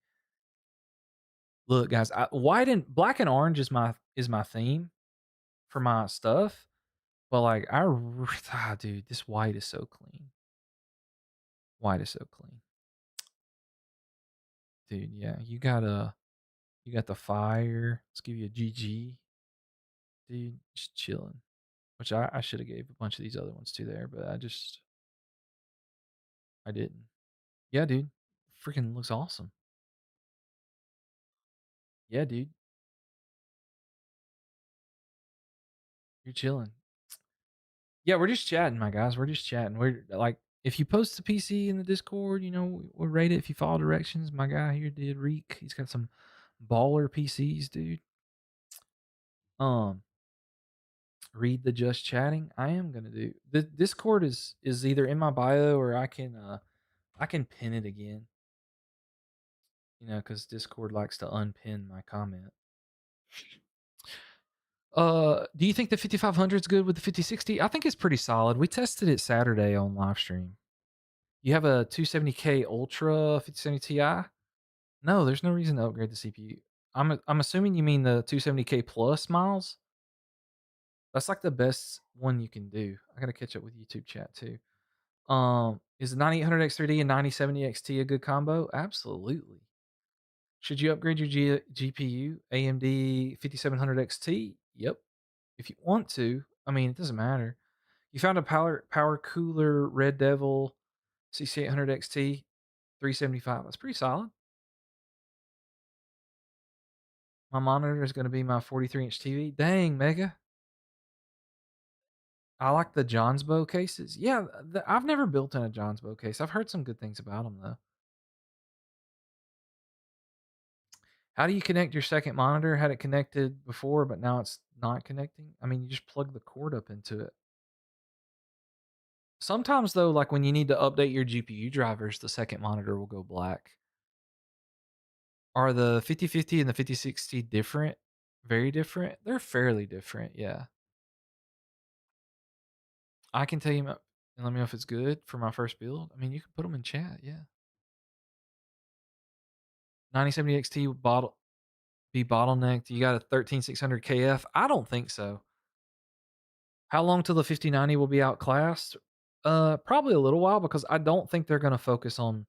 Look, guys, white and black and orange is my theme for my stuff. But like, dude, this white is so clean. White is so clean, dude. Yeah, you got the fire. Let's give you a GG, dude. Just chilling. Which I should have gave a bunch of these other ones to there, but I didn't. Yeah, dude, freaking looks awesome. Yeah, dude, you're chilling. Yeah, we're just chatting, my guys. We're just chatting. We're like, if you post the PC in the Discord, you know, we'll rate it. If you follow directions, my guy here did Reek. He's got some baller PCs, dude. Um, read the just chatting. I am gonna do the Discord is either in my bio or I can pin it again. You know, because Discord likes to unpin my comment. Do you think the 5500 is good with the 5060? I think it's pretty solid. We tested it Saturday on live stream. You have a 270K Ultra 5070 Ti? No, there's no reason to upgrade the CPU. I'm assuming you mean the 270K Plus, Miles? That's like the best one you can do. I gotta catch up with YouTube chat too. Is the 9800X3D and 9070 XT a good combo? Absolutely. Should you upgrade your GPU? AMD 5700 XT? Yep. If you want to, I mean, it doesn't matter. You found a power cooler Red Devil 6800 XT 375. That's pretty solid. My monitor is going to be my 43-inch TV. Dang, Mega. I like the Johnsbow cases. Yeah, I've never built in a Johnsbow case. I've heard some good things about them though. How do you connect your second monitor? Had it connected before, but now it's not connecting? I mean, you just plug the cord up into it. Sometimes though, like when you need to update your GPU drivers, the second monitor will go black. Are the 5050 and the 5060 different? Very different? They're fairly different, yeah. I can tell you my and let me know if it's good for my first build. I mean, you can put them in chat, yeah. 9070 XT bottle be bottlenecked. You got a 13600 KF? I don't think so. How long till the 5090 will be outclassed? Probably a little while because I don't think they're gonna focus on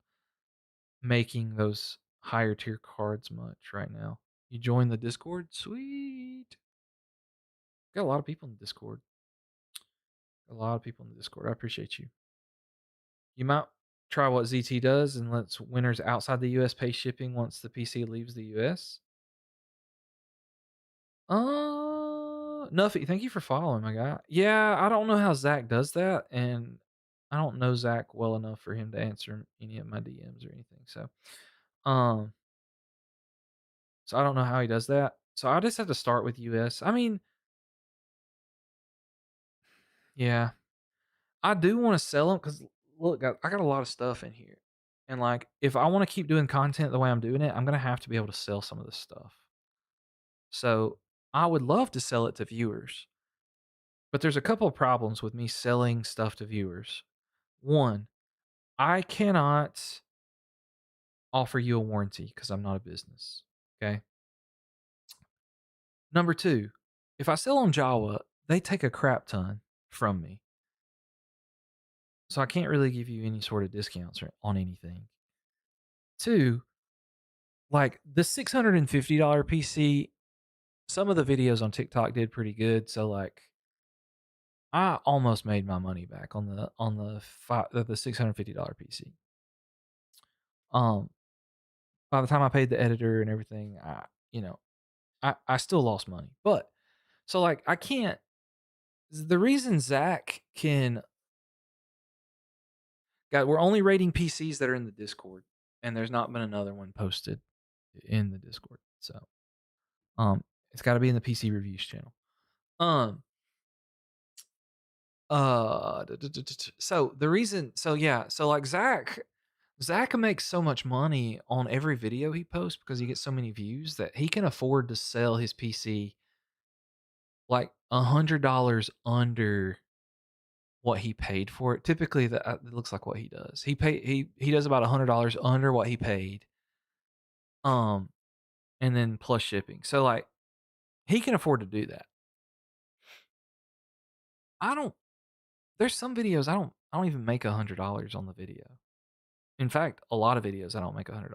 making those higher tier cards much right now. You join the Discord? Sweet. Got a lot of people in the Discord. A lot of people in the Discord. I appreciate you. You might try what ZT does and lets winners outside the US pay shipping once the PC leaves the US. Nuffy, thank you for following, my guy. Yeah, I don't know how Zach does that, and I don't know Zach well enough for him to answer any of my DMs or anything. Um, so I don't know how he does that. So I just have to start with US. I mean, yeah, I do want to sell them because look, I got a lot of stuff in here, and like if I want to keep doing content the way I'm doing it, I'm gonna have to be able to sell some of this stuff. So I would love to sell it to viewers, but there's a couple of problems with me selling stuff to viewers. One, I cannot offer you a warranty because I'm not a business. Okay. Number two, if I sell on Java, they take a crap ton from me. So I can't really give you any sort of discounts on anything. Two, like the $650 PC, some of the videos on TikTok did pretty good. So like I almost made my money back on the $650 PC. Um, by the time I paid the editor and everything, I still lost money. But so like I can't the reason Zach can God, we're only rating PCs that are in the Discord, and there's not been another one posted in the Discord. So it's gotta be in the PC reviews channel. Um so the reason so yeah, so like Zach makes so much money on every video he posts because he gets so many views that he can afford to sell his PC like $100 under what he paid for it. Typically, that it looks like what he does. He does about $100 under what he paid, um, and then plus shipping. So like he can afford to do that. I don't. There's some videos I don't even make $100 on the video. In fact, a lot of videos I don't make $100.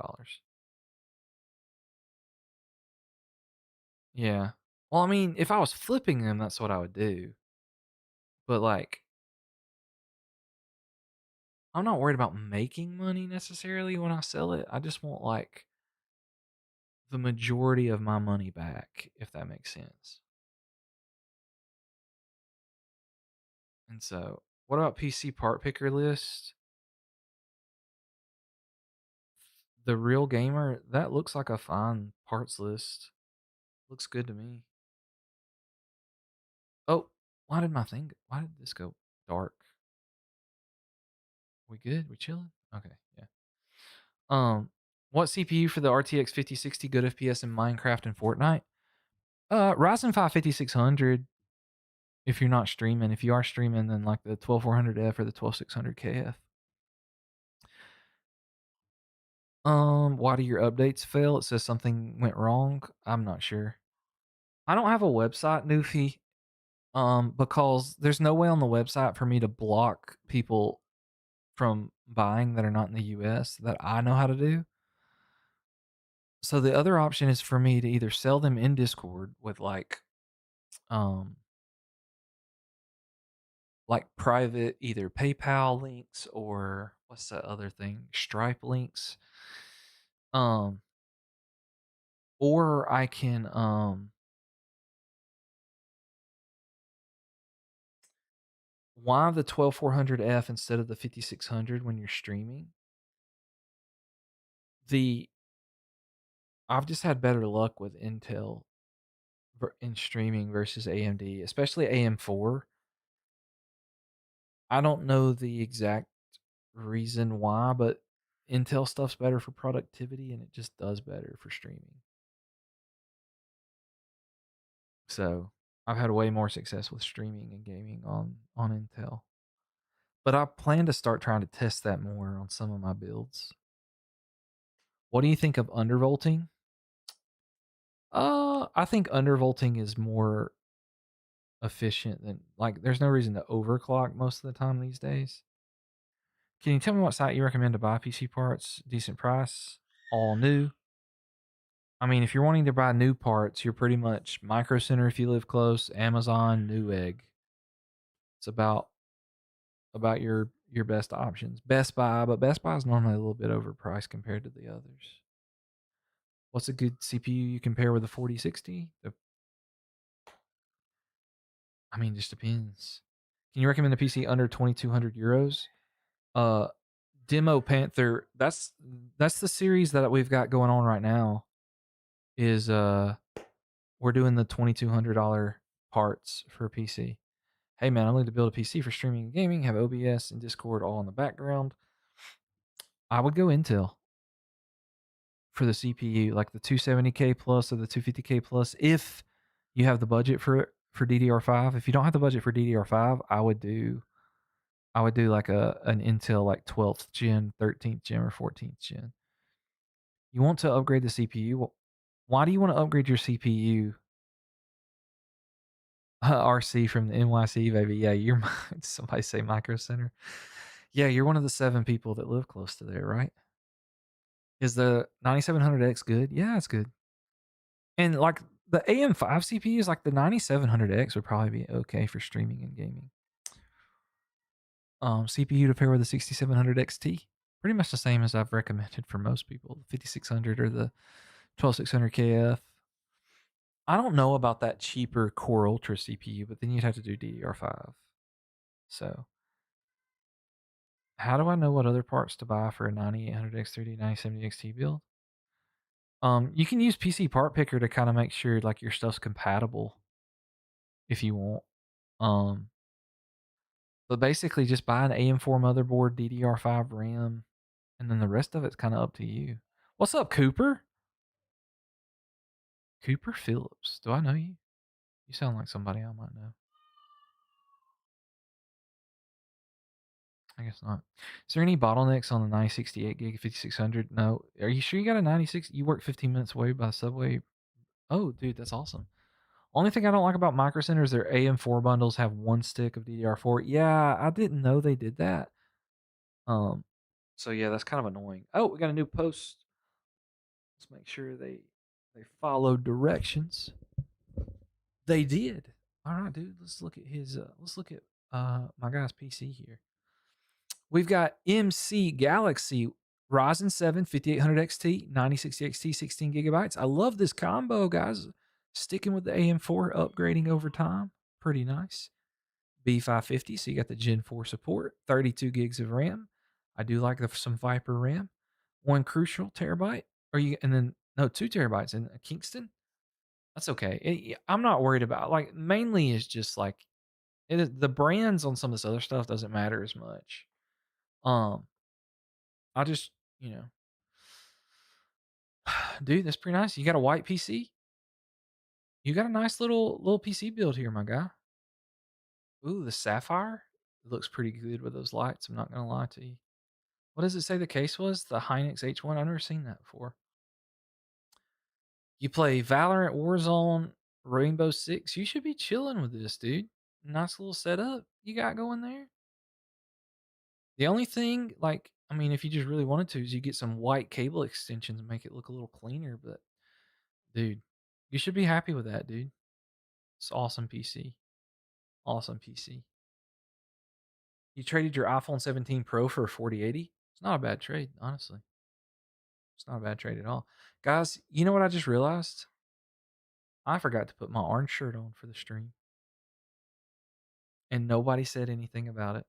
Yeah. Well, I mean, if I was flipping them, that's what I would do. But like, I'm not worried about making money necessarily when I sell it. I just want like the majority of my money back, if that makes sense. And so, what about PC Partpicker list? The Real Gamer, that looks like a fine parts list. Looks good to me. Oh, why did this go dark? We good? We chilling? Okay, yeah. What CPU for the RTX 5060 good FPS in Minecraft and Fortnite? Ryzen 5 5600 if you're not streaming. If you are streaming, then like the 12400F or the 12600KF. Why do your updates fail? It says something went wrong. I'm not sure. I don't have a website, Newfie, because there's no way on the website for me to block people from buying that are not in the US that I know how to do. So the other option is for me to either sell them in Discord with um like private either PayPal links or what's that other thing? Stripe links. Um or I can why the 12400F instead of the 5600 when you're streaming? The I've just had better luck with Intel in streaming versus AMD, especially AM4. I don't know the exact reason why, but Intel stuff's better for productivity and it just does better for streaming. So I've had way more success with streaming and gaming on Intel. But I plan to start trying to test that more on some of my builds. What do you think of undervolting? I think undervolting is more efficient than like there's no reason to overclock most of the time these days. Can you tell me what site you recommend to buy PC parts? Decent price, all new. I mean, if you're wanting to buy new parts, you're pretty much Micro Center if you live close, Amazon, Newegg. It's about your best options. Best Buy, but Best Buy is normally a little bit overpriced compared to the others. What's a good CPU you compare with a 4060? I mean, just depends. Can you recommend a PC under 2200 euros? Uh, Demo Panther. That's the series that we've got going on right now. Is we're doing the $2,200 parts for a PC. Hey man, I'm looking to build a PC for streaming and gaming. Have OBS and Discord all in the background. I would go Intel for the CPU, like the 270K plus or the 250K plus, if you have the budget for DDR5. If you don't have the budget for DDR5, I would do like an Intel like 12th gen, 13th gen, or 14th gen. You want to upgrade the CPU. Well, why do you want to upgrade your CPU? RC from the NYC, baby. Yeah, you're somebody say Micro Center. Yeah, you're one of the 7 people that live close to there, right? Is the 9700X good? Yeah, it's good. And like the AM5 CPUs, like the 9700X would probably be okay for streaming and gaming. CPU to pair with the 6700 XT, pretty much the same as I've recommended for most people, the 5600 or the 12600 KF. I don't know about that cheaper Core Ultra CPU, but then you'd have to do DDR5. So, how do I know what other parts to buy for a 9800X3D 9070 XT build? You can use PC Partpicker to kind of make sure like your stuff's compatible if you want. Um, but basically, just buy an AM4 motherboard, DDR5 RAM, and then the rest of it's kind of up to you. What's up, Cooper? Cooper Phillips. Do I know you? You sound like somebody I might know. I guess not. Is there any bottlenecks on the 9068 gig 5600? No. Are you sure you got a 96? You work 15 minutes away by the subway. Oh, dude, that's awesome. Only thing I don't like about Micro Center is their AM4 bundles have one stick of DDR4. Yeah, I didn't know they did that. Um, so yeah, that's kind of annoying. Oh, we got a new post. Let's make sure they followed directions. They did. All right, dude. Let's look at his. Let's look at my guy's PC here. We've got MC Galaxy Ryzen 7 5800 XT 9060 XT 16 gigabytes. I love this combo, guys. Sticking with the AM4, upgrading over time. Pretty nice. B550, so you got the Gen 4 support. 32 gigs of RAM. I do like some Viper RAM. One crucial terabyte. And then no 2 terabytes in Kingston. That's okay. I'm not worried about like mainly is just like the brands on some of this other stuff doesn't matter as much. Um, I just you know, dude, that's pretty nice. You got a white PC. You got a nice little PC build here, my guy. Ooh, the Sapphire. It looks pretty good with those lights. I'm not gonna lie to you. What does it say the case was? The Hynix H1. I've never seen that before. You play Valorant, Warzone, Rainbow Six. You should be chilling with this, dude. Nice little setup you got going there. The only thing, like, I mean, if you just really wanted to, is you get some white cable extensions and make it look a little cleaner. But, dude, you should be happy with that, dude. It's awesome PC. Awesome PC. You traded your iPhone 17 Pro for a 4080. It's not a bad trade, honestly. It's not a bad trade at all. Guys, you know what I just realized? I forgot to put my orange shirt on for the stream. And nobody said anything about it.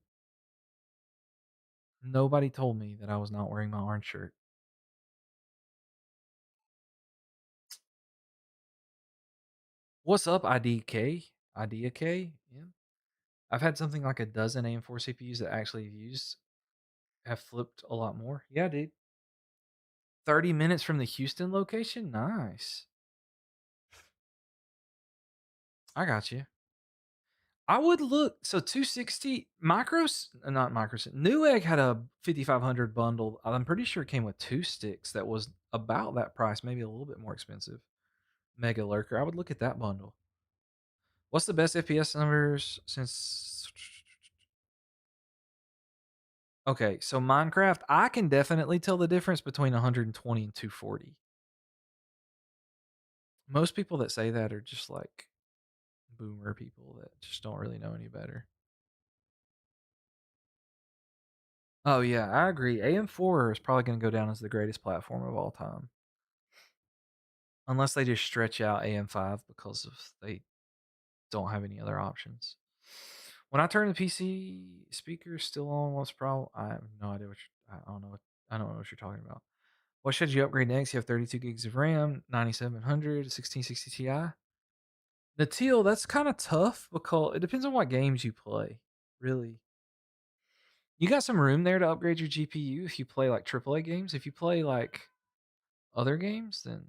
Nobody told me that I was not wearing my orange shirt. What's up, IDK? IDK? Yeah. I've had something like a dozen AM4 CPUs that actually have flipped a lot more. Yeah, dude. 30 minutes from the Houston location? Nice. I got you. I would look so 260 micros, not micros. Newegg had a 5500 bundle. I'm pretty sure it came with two sticks that was about that price, maybe a little bit more expensive. Mega Lurker. I would look at that bundle. What's the best FPS numbers since? Okay, so Minecraft, I can definitely tell the difference between 120 and 240. Most people that say that are just like boomer people that just don't really know any better. Oh yeah, I agree. AM4 is probably going to go down as the greatest platform of all time, unless they just stretch out AM5 because of they don't have any other options. When I turn the PC speaker still on, what's the problem? I have no idea I don't know I don't know what you're talking about. What should you upgrade next? You have 32 gigs of RAM, 9700, 1660 Ti. The teal, that's kind of tough because it depends on what games you play, really. You got some room there to upgrade your GPU if you play like AAA games. If you play like other games, then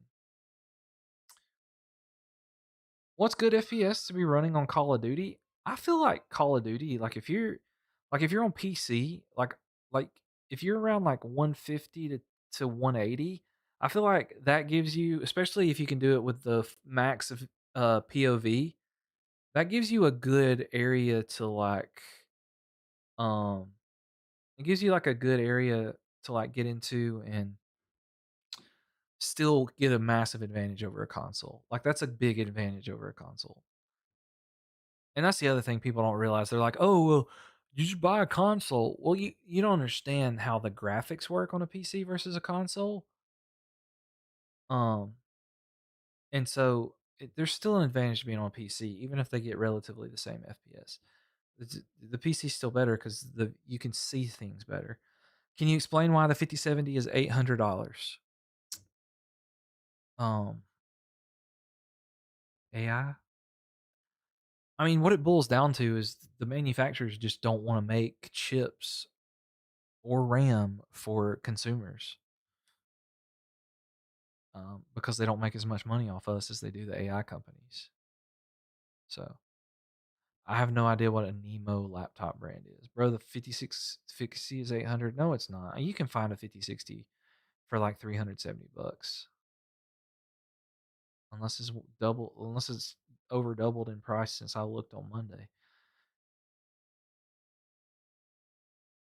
what's good FPS to be running on Call of Duty? I feel like Call of Duty, like if you're on PC, like if you're around like 150 to 180, I feel like that gives you, especially if you can do it with the max of POV, that gives you a good area to like um it gives you like a good area to like get into and still get a massive advantage over a console. Like that's a big advantage over a console. And that's the other thing people don't realize. They're like, "Oh, well, you just buy a console." Well, you don't understand how the graphics work on a PC versus a console. Um, and so there's still an advantage to being on a PC, even if they get relatively the same FPS. The PC is still better because the you can see things better. Can you explain why the 5070 is $800? Um, AI. I mean, what it boils down to is the manufacturers just don't want to make chips or RAM for consumers, because they don't make as much money off us as they do the AI companies. So I have no idea what a Nemo laptop brand is, bro. The 5660 is 800. No, it's not. You can find a 5060 for like 370 bucks, unless it's over doubled in price since I looked on Monday.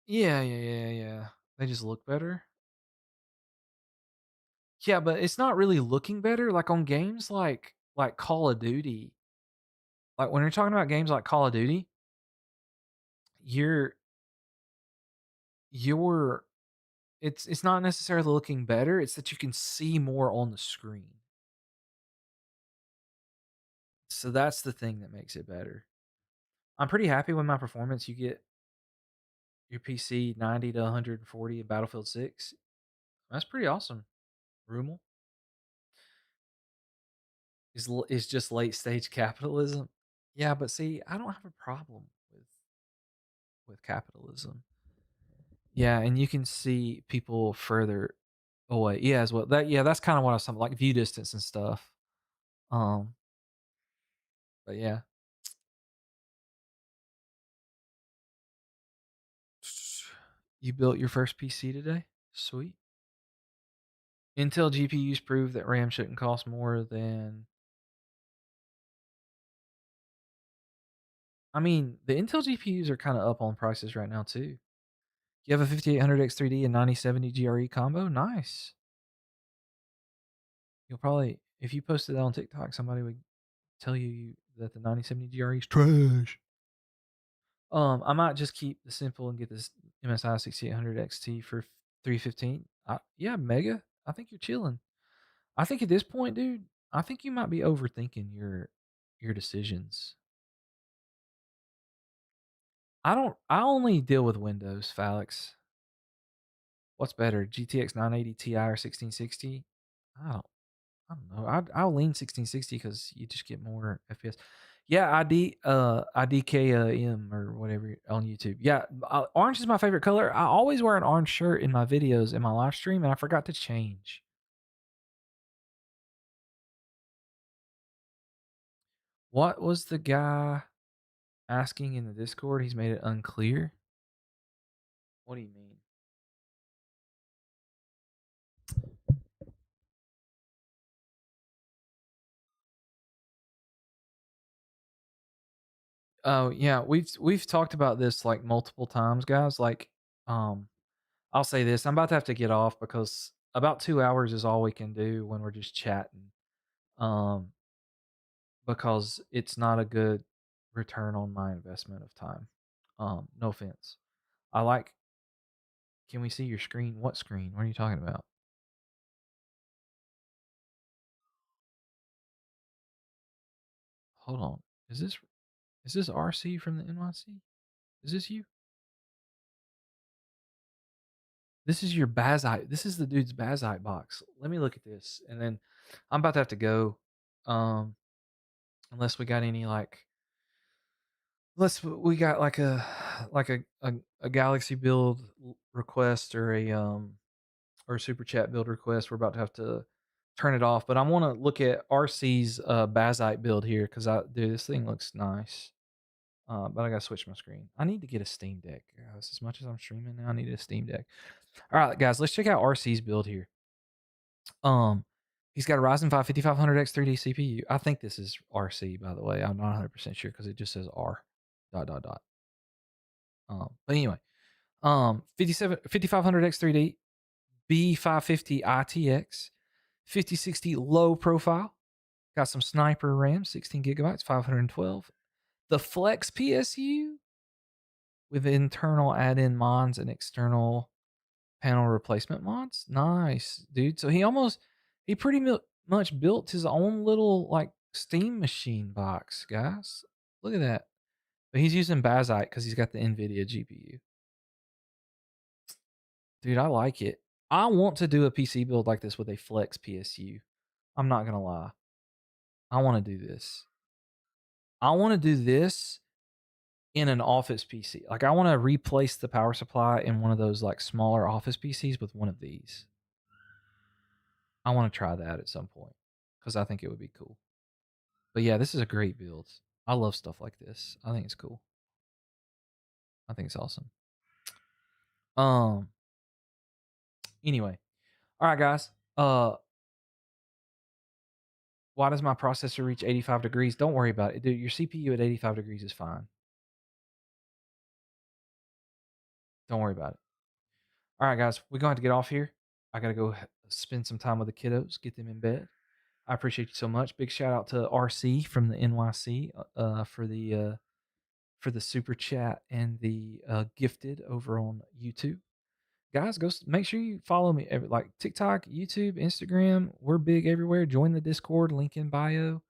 Yeah, yeah, yeah, yeah. They just look better. Yeah, but it's not really looking better. Like on games like Call of Duty, like when you're talking about games like Call of Duty, you're you're it's not necessarily looking better. It's that you can see more on the screen. So that's the thing that makes it better. I'm pretty happy with my performance. You get your PC 90 to 140 in Battlefield 6. That's pretty awesome. Rumel is just late stage capitalism. Yeah, but see, I don't have a problem with capitalism. Yeah, and you can see people further away. Yeah, as well. That's kind of what I was talking like view distance and stuff. Um, but yeah. You built your first PC today? Sweet. Intel GPUs prove that RAM shouldn't cost more than. I mean, the Intel GPUs are kind of up on prices right now too. You have a 5800 X3D and 9070 GRE combo? Nice. You'll probably, if you posted that on TikTok, somebody would tell you that the 9070 GRE is trash. I might just keep the simple and get this MSI 6800 XT for 315. Yeah, Mega. I think you're chilling. I think at this point, dude, I think you might be overthinking your decisions. I only deal with Windows, Falix. What's better, GTX 980 Ti or 1660? I don't I don't know. I'll lean 1660 because you just get more FPS. Yeah, IDKM or whatever on YouTube. Yeah, orange is my favorite color. I always wear an orange shirt in my videos in my live stream, and I forgot to change. What was the guy asking in the Discord? He's made it unclear. What do you mean? Oh, yeah, we've talked about this, like, multiple times, guys, like, um, I'll say this, I'm about to have to get off because about 2 hours is all we can do when we're just chatting, um, because it's not a good return on my investment of time. No offense. I like Can we see your screen? What screen? What are you talking about? Hold on. Is this RC from the NYC? Is this you? This is your Bazite. This is the dude's Bazite box. Let me look at this, and then I'm about to have to go. Um, unless we got any like, unless we got like a Galaxy build request or a super chat build request. We're about to have to turn it off, but I want to look at RC's Bazite build here because dude, this thing looks nice. But I gotta switch my screen. I need to get a Steam Deck, guys. As much as I'm streaming now, I need a Steam Deck. All right, guys, let's check out RC's build here. Um, he's got a Ryzen 5 5500X 3D CPU. I think this is RC, by the way. I'm not 100% sure because it just says R dot dot dot. But anyway, 5500X 3D, B550 ITX, 5060 low profile. Got some sniper RAM, 16 gigabytes, 512. The Flex PSU with internal add-in mods and external panel replacement mods. Nice, dude. So he pretty much built his own little like Steam machine box, guys. Look at that. But he's using Bazite because he's got the NVIDIA GPU. Dude, I like it. I want to do a PC build like this with a Flex PSU. I'm not gonna lie. I want to do this. I want to do this in an office PC. Like I want to replace the power supply in one of those like smaller office PCs with one of these. I want to try that at some point because I think it would be cool. But yeah, this is a great build. I love stuff like this. I think it's cool. I think it's awesome. Um. Anyway, all right, guys. Why does my processor reach 85 degrees? Don't worry about it, dude. Your CPU at 85 degrees is fine. Don't worry about it. All right, guys. We're going to have to get off here. I gotta go spend some time with the kiddos, get them in bed. I appreciate you so much. Big shout out to RC from the NYC for the super chat and the gifted over on YouTube. Guys, make sure you follow me like TikTok, YouTube, Instagram. We're big everywhere. Join the Discord, link in bio.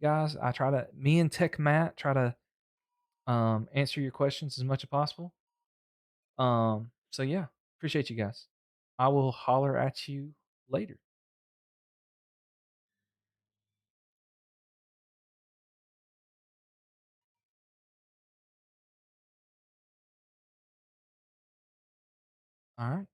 Guys, me and Tech Matt try to answer your questions as much as possible. So yeah, appreciate you guys. I will holler at you later. All right.